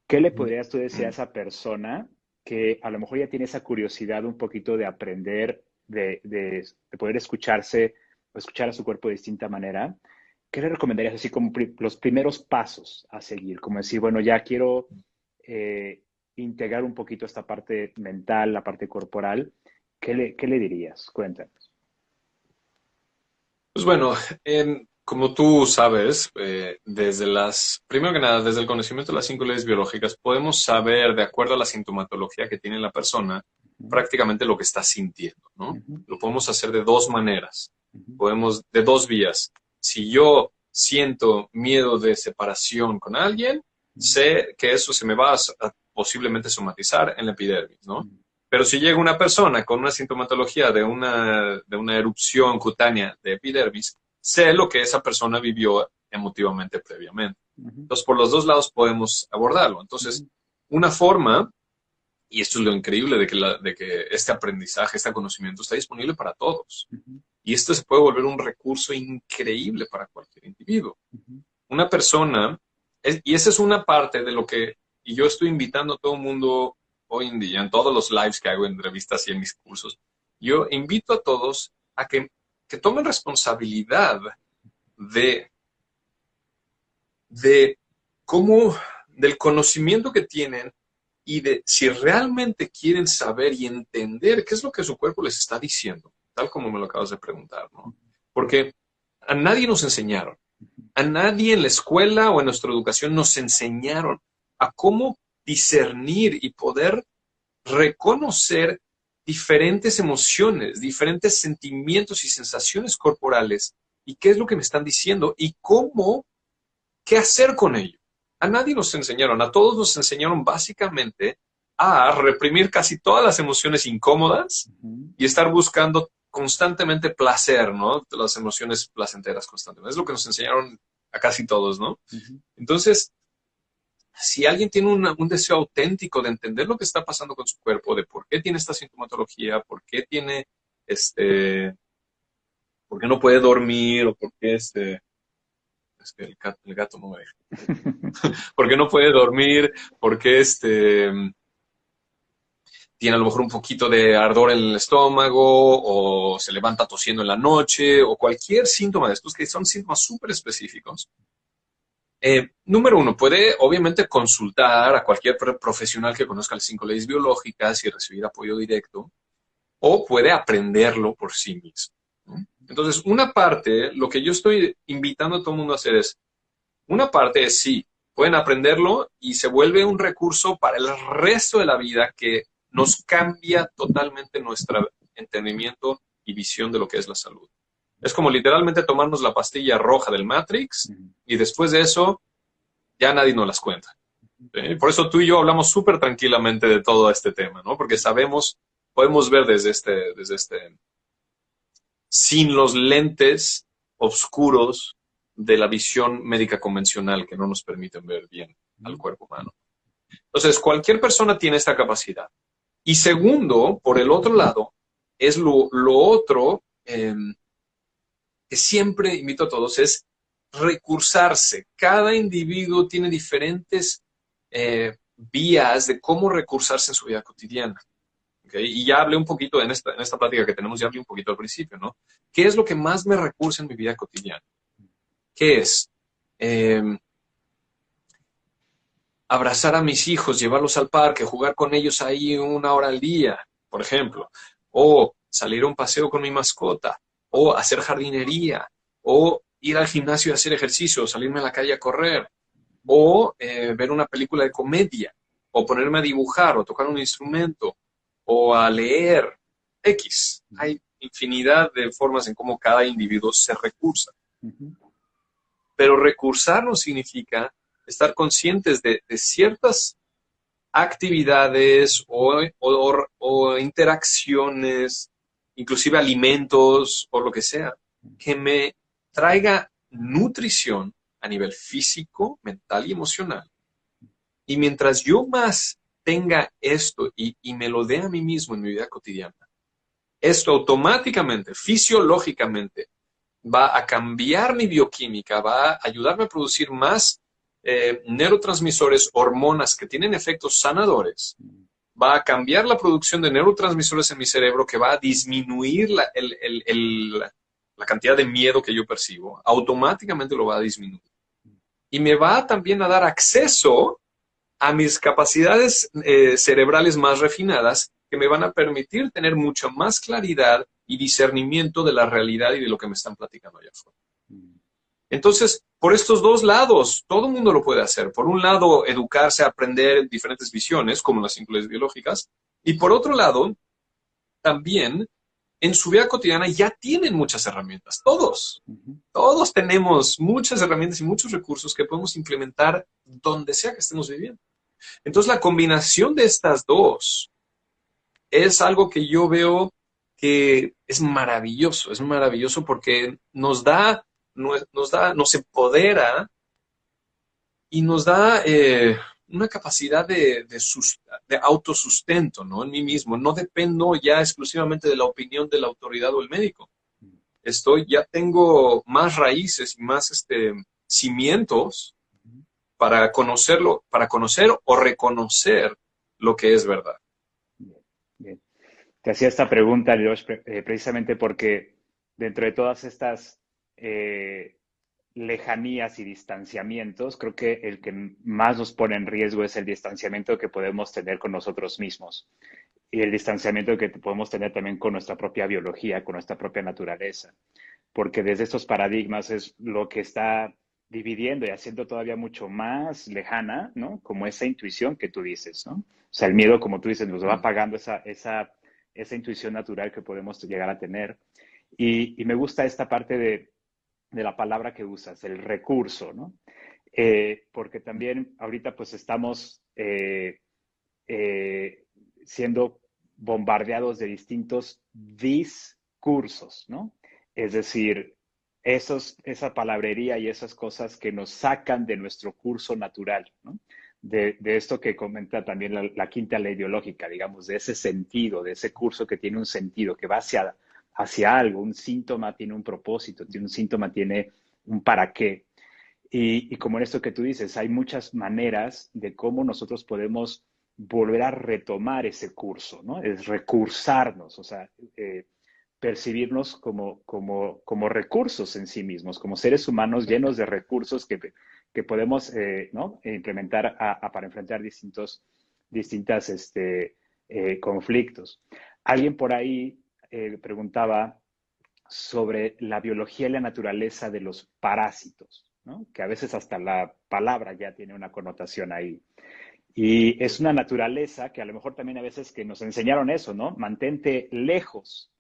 ¿Qué le podrías tú decir a esa persona que a lo mejor ya tiene esa curiosidad un poquito de aprender, de poder escucharse o escuchar a su cuerpo de distinta manera? ¿Qué le recomendarías así como los primeros pasos a seguir? Como decir, bueno, ya quiero eh, integrar un poquito esta parte mental, la parte corporal. ¿Qué le dirías? Cuéntanos. Pues bueno, como tú sabes, primero que nada, desde el conocimiento de las 5 leyes biológicas, podemos saber, de acuerdo a la sintomatología que tiene la persona, prácticamente lo que está sintiendo, ¿no? Ujú, Lo podemos hacer de dos maneras, ujú, de dos vías. Si yo siento miedo de separación con alguien, sé que eso se me va a posiblemente somatizar en la epidermis, ¿no? ujú, Pero si llega una persona con una sintomatología de una erupción cutánea de epidermis, sé lo que esa persona vivió emotivamente previamente. ujú, Entonces, por los dos lados podemos abordarlo. Entonces, ujú, una forma, y esto es lo increíble de que este aprendizaje, este conocimiento está disponible para todos. ujú, Y esto se puede volver un recurso increíble para cualquier individuo. ujú, Una persona, y esa es una parte de lo que, y yo estoy invitando a todo el mundo hoy en día, en todos los lives que hago, en entrevistas y en mis cursos, yo invito a todos a que tomen responsabilidad de, de cómo, del conocimiento que tienen y de si realmente quieren saber y entender qué es lo que su cuerpo les está diciendo, tal como me lo acabas de preguntar, ¿no? Porque a nadie nos enseñaron. A nadie en la escuela o en nuestra educación nos enseñaron a cómo discernir y poder reconocer diferentes emociones, diferentes sentimientos y sensaciones corporales y qué es lo que me están diciendo y cómo, qué hacer con ello. A nadie nos enseñaron, a todos nos enseñaron básicamente a reprimir casi todas las emociones incómodas ujú, y estar buscando constantemente placer, ¿no? Las emociones placenteras constantemente. Es lo que nos enseñaron a casi todos, ¿no? ujú. Entonces, si alguien tiene un deseo auténtico de entender lo que está pasando con su cuerpo, de por qué tiene esta sintomatología, por qué tiene, por qué no puede dormir, o por qué es que el gato no me deja, por qué no puede dormir, por qué tiene a lo mejor un poquito de ardor en el estómago, o se levanta tosiendo en la noche, o cualquier síntoma de estos que son síntomas súper específicos. Número uno, puede obviamente consultar a cualquier profesional que conozca las 5 leyes biológicas y recibir apoyo directo, o puede aprenderlo por sí mismo, ¿no? Entonces, una parte, lo que yo estoy invitando a todo el mundo a hacer es, una parte es sí, pueden aprenderlo y se vuelve un recurso para el resto de la vida que nos cambia totalmente nuestro entendimiento y visión de lo que es la salud. Es como literalmente tomarnos la pastilla roja del Matrix y después de eso ya nadie nos las cuenta. ¿Sí? Por eso tú y yo hablamos súper tranquilamente de todo este tema, ¿no? Porque sabemos, podemos ver sin los lentes oscuros de la visión médica convencional que no nos permiten ver bien al cuerpo humano. Entonces, cualquier persona tiene esta capacidad. Y segundo, por el otro lado, es lo otro que siempre invito a todos, es recursarse. Cada individuo tiene diferentes vías de cómo recursarse en su vida cotidiana. ¿Okay? Y ya hablé un poquito en esta plática que tenemos, ya hablé un poquito al principio, ¿no? ¿Qué es lo que más me recursa en mi vida cotidiana? ¿Qué es? Eh, Abrazar a mis hijos, llevarlos al parque, jugar con ellos ahí 1 hora al día, por ejemplo, o salir a un paseo con mi mascota, o hacer jardinería, o ir al gimnasio a hacer ejercicio, o salirme a la calle a correr, o ver una película de comedia, o ponerme a dibujar, o tocar un instrumento, o a leer. X. Hay infinidad de formas en cómo cada individuo se recursa. Pero recursar no significa estar conscientes de ciertas actividades o interacciones, inclusive alimentos o lo que sea, que me traiga nutrición a nivel físico, mental y emocional. Y mientras yo más tenga esto y me lo dé a mí mismo en mi vida cotidiana, esto automáticamente, fisiológicamente, va a cambiar mi bioquímica, va a ayudarme a producir más neurotransmisores, hormonas que tienen efectos sanadores, va a cambiar la producción de neurotransmisores en mi cerebro, que va a disminuir la cantidad de miedo que yo percibo, automáticamente lo va a disminuir. Y me va también a dar acceso a mis capacidades cerebrales más refinadas, que me van a permitir tener mucha más claridad y discernimiento de la realidad y de lo que me están platicando allá afuera. Entonces, por estos dos lados, todo el mundo lo puede hacer. Por un lado, educarse, aprender diferentes visiones, como las 5 leyes biológicas. Y por otro lado, también, en su vida cotidiana ya tienen muchas herramientas. Todos tenemos muchas herramientas y muchos recursos que podemos implementar donde sea que estemos viviendo. Entonces, la combinación de estas dos es algo que yo veo que es maravilloso porque nos empodera y nos da una capacidad de autosustento, ¿no? En mí mismo. No dependo ya exclusivamente de la opinión de la autoridad o el médico. Ya tengo más raíces y más cimientos para conocer o reconocer lo que es verdad. Bien. Te hacía esta pregunta, Josh, precisamente porque dentro de todas estas lejanías y distanciamientos, creo que el que más nos pone en riesgo es el distanciamiento que podemos tener con nosotros mismos y el distanciamiento que podemos tener también con nuestra propia biología, con nuestra propia naturaleza, porque desde estos paradigmas es lo que está dividiendo y haciendo todavía mucho más lejana, ¿no? Como esa intuición que tú dices, ¿no? O sea, el miedo, como tú dices, nos va apagando esa intuición natural que podemos llegar a tener. Y me gusta esta parte de la palabra que usas, el recurso, ¿no? Porque también ahorita pues estamos siendo bombardeados de distintos discursos, ¿no? Es decir, esa palabrería y esas cosas que nos sacan de nuestro curso natural, ¿no? De esto que comenta también la quinta ley biológica, digamos, de ese sentido, de ese curso que tiene un sentido, que va hacia algo. Un síntoma tiene un propósito, un síntoma tiene un para qué. Y como en esto que tú dices, hay muchas maneras de cómo nosotros podemos volver a retomar ese curso, ¿no? Es recursarnos, o sea, percibirnos como recursos en sí mismos, como seres humanos llenos de recursos que podemos ¿no? implementar para enfrentar distintos conflictos. Alguien por ahí preguntaba sobre la biología y la naturaleza de los parásitos, ¿no? Que a veces hasta la palabra ya tiene una connotación ahí. Y es una naturaleza que a lo mejor también a veces que nos enseñaron eso, ¿no? Mantente lejos,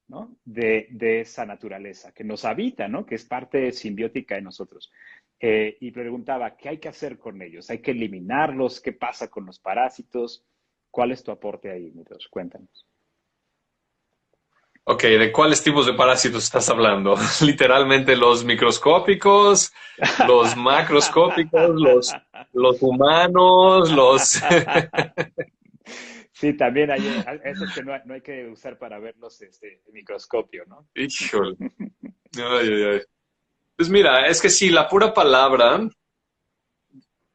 ¿no? de esa naturaleza que nos habita, ¿no? Que es parte simbiótica de nosotros. Y preguntaba, ¿qué hay que hacer con ellos? ¿Hay que eliminarlos? ¿Qué pasa con los parásitos? ¿Cuál es tu aporte ahí, Mitos? Cuéntanos. Ok, ¿de cuáles tipos de parásitos estás hablando? Literalmente los microscópicos, los macroscópicos, los humanos, los... Sí, también hay esos que no hay que usar para verlos en microscopio, ¿no? Híjole. Ay. Pues mira, es que si la pura palabra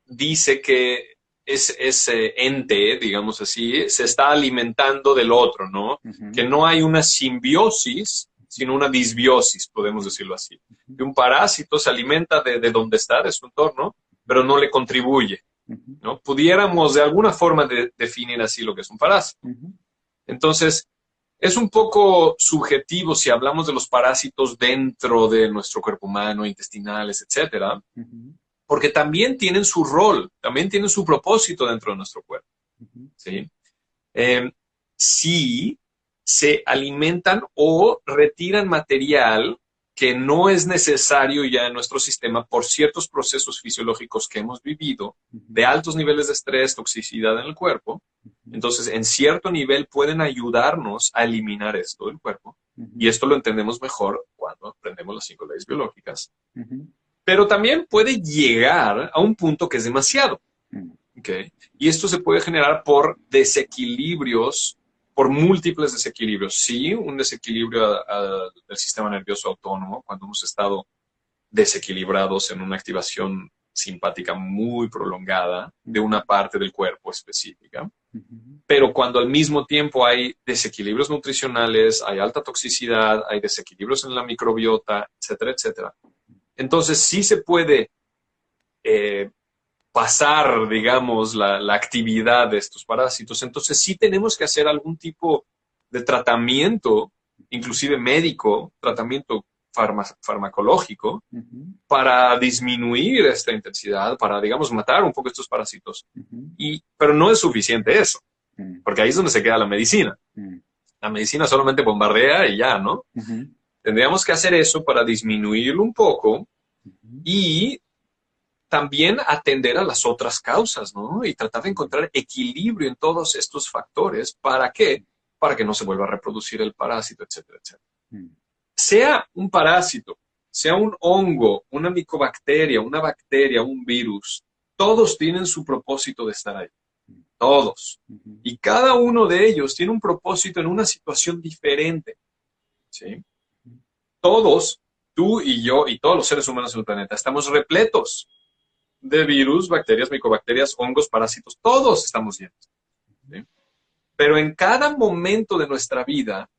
dice que ese ente, digamos así, se está alimentando del otro, ¿no? Uh-huh. Que no hay una simbiosis, sino una disbiosis, podemos decirlo así. Que un parásito se alimenta de donde está, de su entorno, pero no le contribuye, ¿no? Pudiéramos de alguna forma definir así lo que es un parásito. Uh-huh. Entonces, es un poco subjetivo si hablamos de los parásitos dentro de nuestro cuerpo humano, intestinales, etcétera. Uh-huh. Porque también tienen su rol, también tienen su propósito dentro de nuestro cuerpo. Uh-huh. ¿Sí? Sí se alimentan o retiran material que no es necesario ya en nuestro sistema por ciertos procesos fisiológicos que hemos vivido, uh-huh, de altos niveles de estrés, toxicidad en el cuerpo. Uh-huh. Entonces, en cierto nivel pueden ayudarnos a eliminar esto del cuerpo. Uh-huh. Y esto lo entendemos mejor cuando aprendemos las 5 leyes biológicas. Uh-huh. pero también puede llegar a un punto que es demasiado. ¿Okay? Y esto se puede generar por desequilibrios, por múltiples desequilibrios. Sí, un desequilibrio del sistema nervioso autónomo, cuando hemos estado desequilibrados en una activación simpática muy prolongada de una parte del cuerpo específica. Pero cuando al mismo tiempo hay desequilibrios nutricionales, hay alta toxicidad, hay desequilibrios en la microbiota, etcétera, etcétera. Entonces sí se puede pasar, digamos, la actividad de estos parásitos. Entonces sí tenemos que hacer algún tipo de tratamiento, inclusive médico, tratamiento farmacológico, para disminuir esta intensidad, para, digamos, matar un poco estos parásitos. Pero no es suficiente eso, porque ahí es donde se queda la medicina. La medicina solamente bombardea y ya, ¿no? Tendríamos que hacer eso para disminuirlo un poco y también atender a las otras causas, ¿no? Y tratar de encontrar equilibrio en todos estos factores. ¿Para qué? Para que no se vuelva a reproducir el parásito, etcétera, etcétera. Sea un parásito, sea un hongo, una micobacteria, una bacteria, un virus, todos tienen su propósito de estar ahí. Todos. Y cada uno de ellos tiene un propósito en una situación diferente. ¿Sí? Todos, tú y yo y todos los seres humanos en el planeta, estamos repletos de virus, bacterias, micobacterias, hongos, parásitos. Todos estamos llenos. ¿Sí? Pero en cada momento de nuestra vida,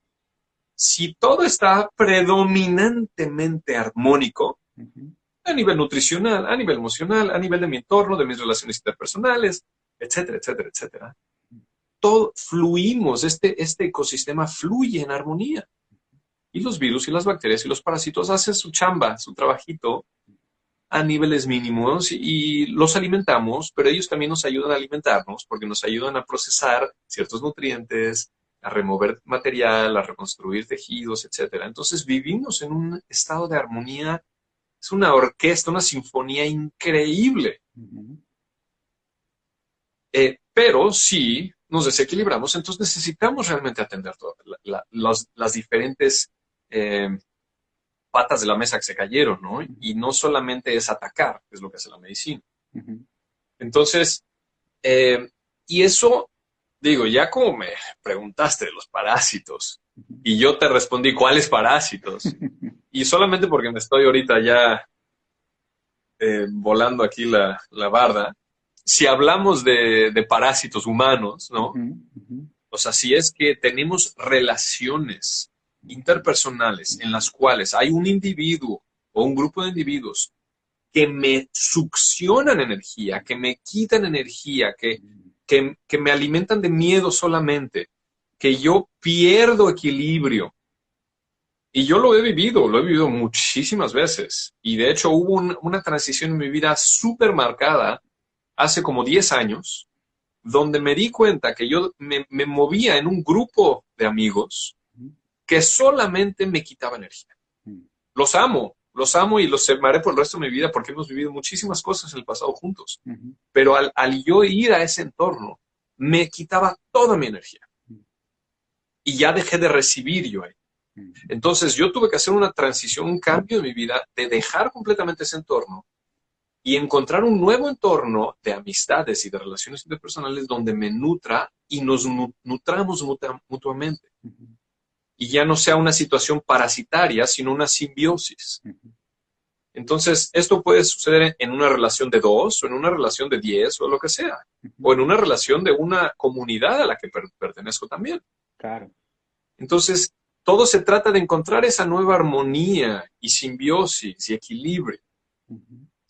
si todo está predominantemente armónico, a nivel nutricional, a nivel emocional, a nivel de mi entorno, de mis relaciones interpersonales, etcétera, etcétera, etcétera, todo fluimos, este ecosistema fluye en armonía. Y los virus y las bacterias y los parásitos hacen su chamba, su trabajito a niveles mínimos y los alimentamos, pero ellos también nos ayudan a alimentarnos porque nos ayudan a procesar ciertos nutrientes, a remover material, a reconstruir tejidos, etcétera. Entonces vivimos en un estado de armonía, es una orquesta, una sinfonía increíble. Pero si nos desequilibramos, entonces necesitamos realmente atender todas las diferentes patas de la mesa que se cayeron, ¿no? Y no solamente es atacar, que es lo que hace la medicina. Entonces, y eso, digo, ya como me preguntaste de los parásitos, y yo te respondí cuáles parásitos, y solamente porque me estoy ahorita ya volando aquí la barda, si hablamos de parásitos humanos, ¿no? O sea, si es que tenemos relaciones interpersonales en las cuales hay un individuo o un grupo de individuos que me succionan energía, que me quitan energía, que me alimentan de miedo solamente, que yo pierdo equilibrio. Y yo lo he vivido muchísimas veces. Y de hecho hubo una transición en mi vida súper marcada hace como 10 años, donde me di cuenta que yo me movía en un grupo de amigos que solamente me quitaba energía. Los amo y los amaré por el resto de mi vida porque hemos vivido muchísimas cosas en el pasado juntos. Pero al yo ir a ese entorno, me quitaba toda mi energía. Y ya dejé de recibir yo ahí. Entonces yo tuve que hacer una transición, un cambio en mi vida de dejar completamente ese entorno y encontrar un nuevo entorno de amistades y de relaciones interpersonales donde me nutra y nos nutramos mutuamente. Y ya no sea una situación parasitaria, sino una simbiosis. Entonces, esto puede suceder en una relación de 2, o en una relación de 10, o lo que sea. O en una relación de una comunidad a la que pertenezco también. Claro. Entonces, todo se trata de encontrar esa nueva armonía y simbiosis y equilibrio.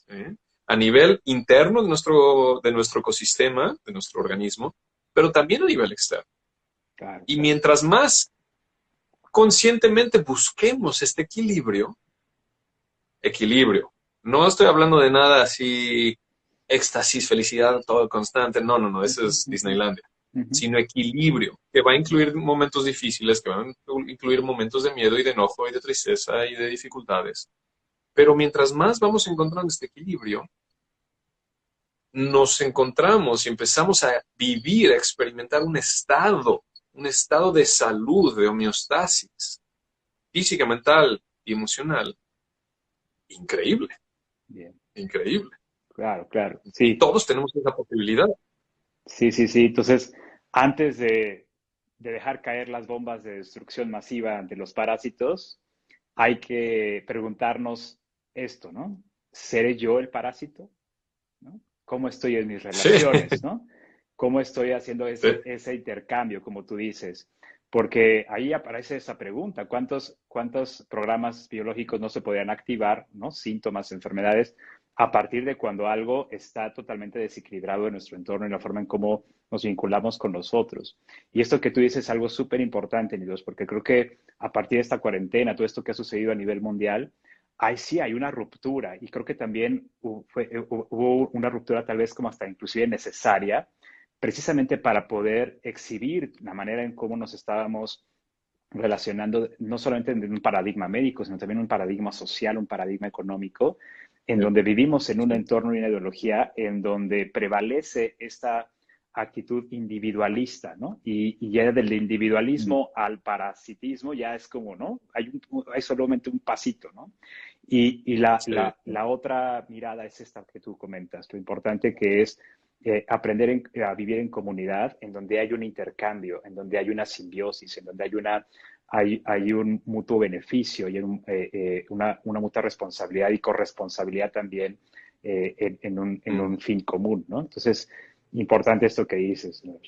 ¿Sí? A nivel interno de nuestro ecosistema, de nuestro organismo, pero también a nivel externo. Claro. Y mientras más conscientemente busquemos este equilibrio, no estoy hablando de nada así, éxtasis, felicidad, todo constante, no, eso es Disneylandia, sino equilibrio, que va a incluir momentos difíciles, que van a incluir momentos de miedo y de enojo y de tristeza y de dificultades. Pero mientras más vamos encontrando este equilibrio, nos encontramos y empezamos a vivir, a experimentar un estado de salud, de homeostasis, física, mental y emocional, increíble. Bien. Increíble. Claro, claro. Y Sí, todos tenemos esa posibilidad. sí, sí, sí. Entonces, antes de dejar caer las bombas de destrucción masiva de los parásitos, hay que preguntarnos esto, ¿no? ¿Seré yo el parásito? ¿No? ¿Cómo estoy en mis Sí, relaciones, ¿no? ¿Cómo estoy haciendo sí, ese intercambio, como tú dices? Porque ahí aparece esa pregunta, ¿cuántos programas biológicos no se podrían activar, ¿no? Síntomas, enfermedades, a partir de cuando algo está totalmente desequilibrado en nuestro entorno y la forma en cómo nos vinculamos con los otros. Y esto que tú dices es algo súper importante, Nidos, porque creo que a partir de esta cuarentena, todo esto que ha sucedido a nivel mundial, sí hay una ruptura y creo que también hubo una ruptura tal vez como hasta inclusive necesaria, precisamente para poder exhibir la manera en cómo nos estábamos relacionando, no solamente en un paradigma médico, sino también un paradigma social, un paradigma económico, en sí, donde vivimos en un sí. entorno y una ideología en donde prevalece esta actitud individualista, ¿no? Y ya del Mm, individualismo al parasitismo ya es como, ¿no? Hay solamente un pasito, ¿no? Y sí, la otra mirada es esta que tú comentas, lo importante que es aprender a vivir en comunidad, en donde hay un intercambio, en donde hay una simbiosis, en donde hay un mutuo beneficio y una mutua responsabilidad y corresponsabilidad también en mm. un fin común, ¿no? Entonces, importante esto que dices, ¿no?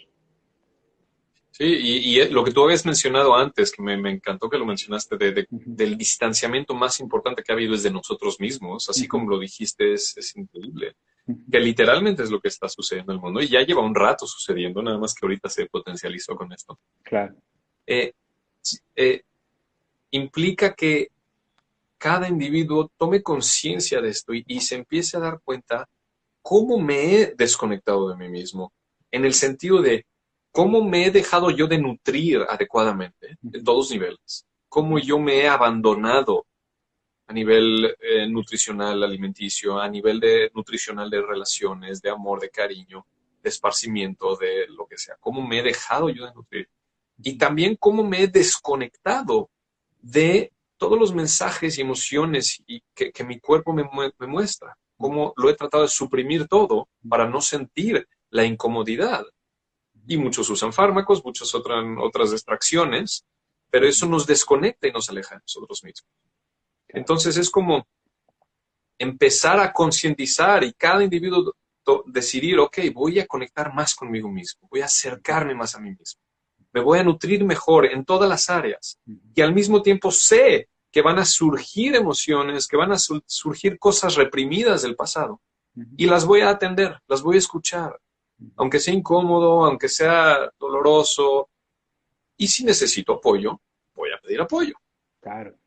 Sí, y lo que tú habías mencionado antes, que me encantó que lo mencionaste, Ujú, del distanciamiento más importante que ha habido es de nosotros mismos, así ujú, como lo dijiste, es increíble, ujú. que literalmente es lo que está sucediendo en el mundo y ya lleva un rato sucediendo, nada más que ahorita se potencializó con esto. Claro. Eh, eh, Implica que cada individuo tome conciencia de esto y se empiece a dar cuenta cómo me he desconectado de mí mismo, en el sentido de cómo me he dejado yo de nutrir adecuadamente en Ujú, todos niveles, cómo ujú, yo me he abandonado a nivel nutricional, alimenticio, a nivel de nutricional de relaciones, de amor, de cariño, de esparcimiento, de lo que sea, cómo me he dejado yo de nutrir. Y ujú, también cómo me he desconectado de todos los mensajes y emociones que mi cuerpo me muestra, cómo lo he tratado de suprimir todo para no sentir la incomodidad. Y muchos usan fármacos, muchas otras distracciones, pero eso ujú. nos desconecta y nos aleja de nosotros mismos. Claro. Entonces es como empezar a concientizar y cada individuo decidir, ok, voy a conectar más conmigo mismo, voy a Ujú, acercarme más a mí mismo, me voy a nutrir mejor en todas las áreas ujú, y al mismo tiempo sé que van a surgir emociones, que van a surgir cosas reprimidas del pasado ujú, y las voy a atender, las voy a escuchar, ujú. aunque sea incómodo, aunque sea doloroso, y si necesito apoyo, voy a pedir apoyo. Claro,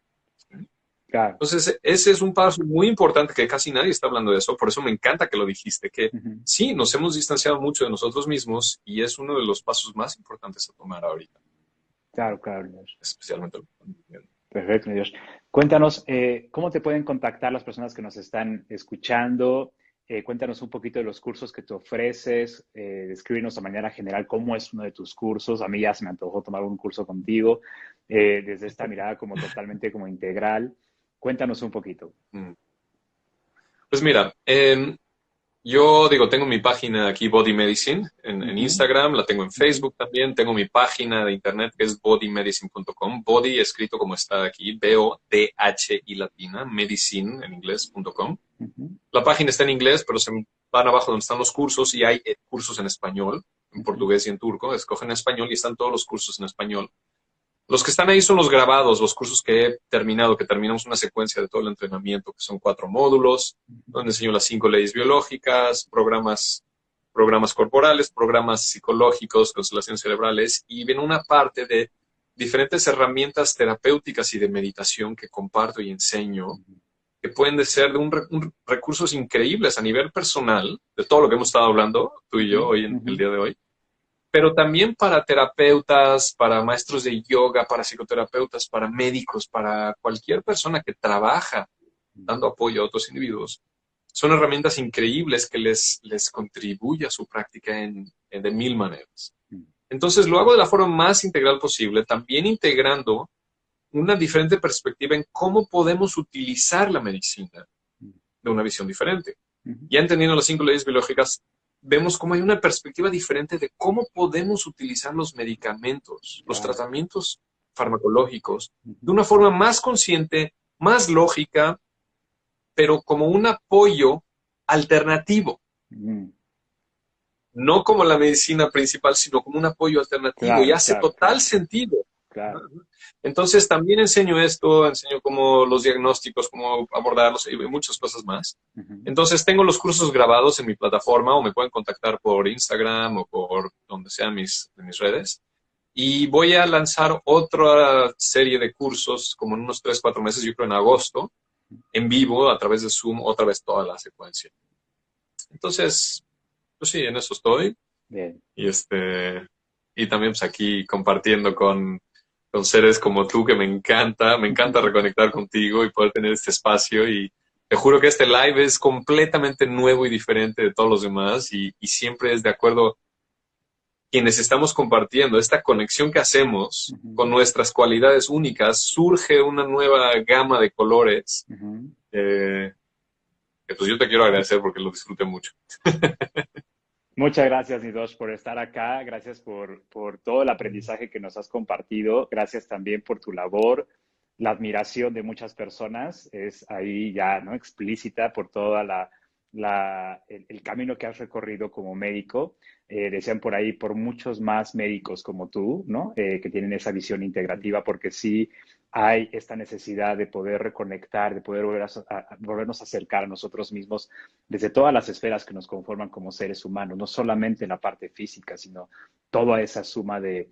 claro. Entonces, ese es un paso muy importante que casi nadie está hablando de eso, por eso me encanta que lo dijiste, que Ujú. sí, nos hemos distanciado mucho de nosotros mismos y es uno de los pasos más importantes a tomar ahorita, Claro, claro, Dios. especialmente lo que estamos viviendo. Perfecto, Dios. Cuéntanos, ¿cómo te pueden contactar las personas que nos están escuchando? Cuéntanos un poquito de los cursos que te ofreces, descríbenos de manera general cómo es uno de tus cursos. A mí ya se me antojó tomar un curso contigo, desde esta mirada como totalmente como integral. Cuéntanos un poquito. Mm. Pues mira, yo digo, tengo mi página aquí, Body Medicine, en Ujú, Instagram, la tengo en ujú, Facebook también, tengo mi página de internet que es bodymedicine.com, body escrito como está aquí, B-O-D-H y latina, medicine en inglés.com. ujú, La página está en inglés, pero se van abajo donde están los cursos y hay cursos en español, en ujú, portugués y en turco, escogen español y están todos los cursos en español. Los que están ahí son los grabados, los cursos que he terminado, que terminamos una secuencia de todo el entrenamiento, que son 4 módulos, donde enseño las 5 leyes biológicas, programas corporales, programas psicológicos, constelaciones cerebrales, y viene una parte de diferentes herramientas terapéuticas y de meditación que comparto y enseño, ujú, que pueden ser de recursos increíbles a nivel personal, de todo lo que hemos estado hablando, tú y ujú, yo, hoy en ujú, el día de hoy, pero también para terapeutas, para maestros de yoga, para psicoterapeutas, para médicos, para cualquier persona que trabaja dando apoyo a otros individuos. Son herramientas increíbles que les contribuye a su práctica de mil maneras. ujú, Entonces lo hago de la forma más integral posible, también integrando una diferente perspectiva en cómo podemos utilizar la medicina de una visión diferente. Ujú. Ya entendiendo las 5 leyes biológicas, vemos cómo hay una perspectiva diferente de cómo podemos utilizar los medicamentos, los Claro. tratamientos farmacológicos, de Ujú. una forma más consciente, más lógica, pero como un apoyo alternativo. Ujú. No como la medicina principal, sino como un apoyo alternativo. Y Claro, hace claro, total claro, sentido. claro. Entonces también enseño esto, enseño cómo los diagnósticos, cómo abordarlos y muchas cosas más. Ujú. Entonces tengo los cursos grabados en mi plataforma o me pueden contactar por Instagram o por donde sean mis redes. Y voy a lanzar otra serie de cursos como en unos 3, 4 meses, yo creo en agosto, en vivo a través de Zoom, otra vez toda la secuencia. Entonces, pues sí, en eso estoy. Bien. Y y también pues aquí compartiendo con seres como tú, que me encanta reconectar contigo y poder tener este espacio. Y te juro que este live es completamente nuevo y diferente de todos los demás y siempre es de acuerdo quienes estamos compartiendo esta conexión que hacemos con Ujú. nuestras cualidades únicas, surge una nueva gama de colores Ujú. que pues yo te quiero agradecer porque lo disfruté mucho. Muchas gracias, Nidosh, por estar acá. Gracias por todo el aprendizaje que nos has compartido. Gracias también por tu labor. La admiración de muchas personas es ahí ya, ¿no? Explícita por toda el camino que has recorrido como médico. Decían por ahí, por muchos más médicos como tú, ¿no? Que tienen esa visión integrativa, porque sí hay esta necesidad de poder reconectar, de poder volvernos a acercar a nosotros mismos desde todas las esferas que nos conforman como seres humanos, no solamente la parte física, sino toda esa suma de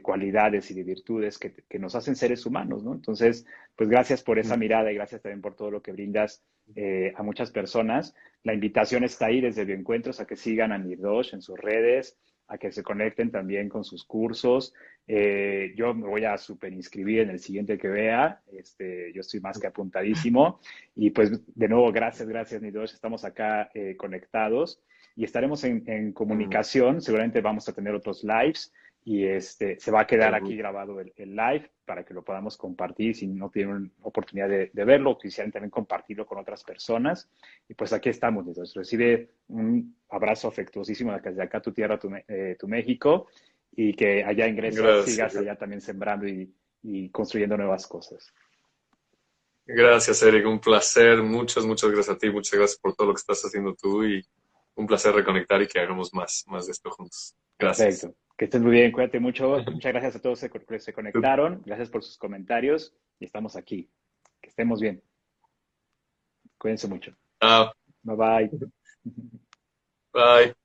cualidades y de virtudes que nos hacen seres humanos, ¿no? Entonces, pues gracias por esa mirada y gracias también por todo lo que brindas a muchas personas. La invitación está ahí desde Bioencuentros a que sigan a Nirdosh en sus redes, a que se conecten también con sus cursos. Yo me voy a super inscribir en el siguiente que vea. Yo estoy más que apuntadísimo. Y pues de nuevo, gracias, Nidosh. Estamos acá conectados y estaremos en comunicación. Seguramente vamos a tener otros lives y se va a quedar aquí grabado el live para que lo podamos compartir si no tienen oportunidad de verlo o quisieran también compartirlo con otras personas. Y pues aquí estamos, Nidosh. Recibe un abrazo afectuosísimo desde acá, tu tierra, tu México, y que allá en Grecia sigas Gracias. allá también sembrando y construyendo nuevas cosas. Gracias, Eric. Un placer. Muchas gracias a ti. Muchas gracias por todo lo que estás haciendo tú y un placer reconectar y que hagamos más de esto juntos. Gracias. Perfecto. Que estés muy bien, cuídate mucho. Muchas gracias a todos que se Tú- conectaron. Gracias por sus comentarios y estamos aquí. Que estemos bien. Cuídense mucho. Ah, Bye bye. bye.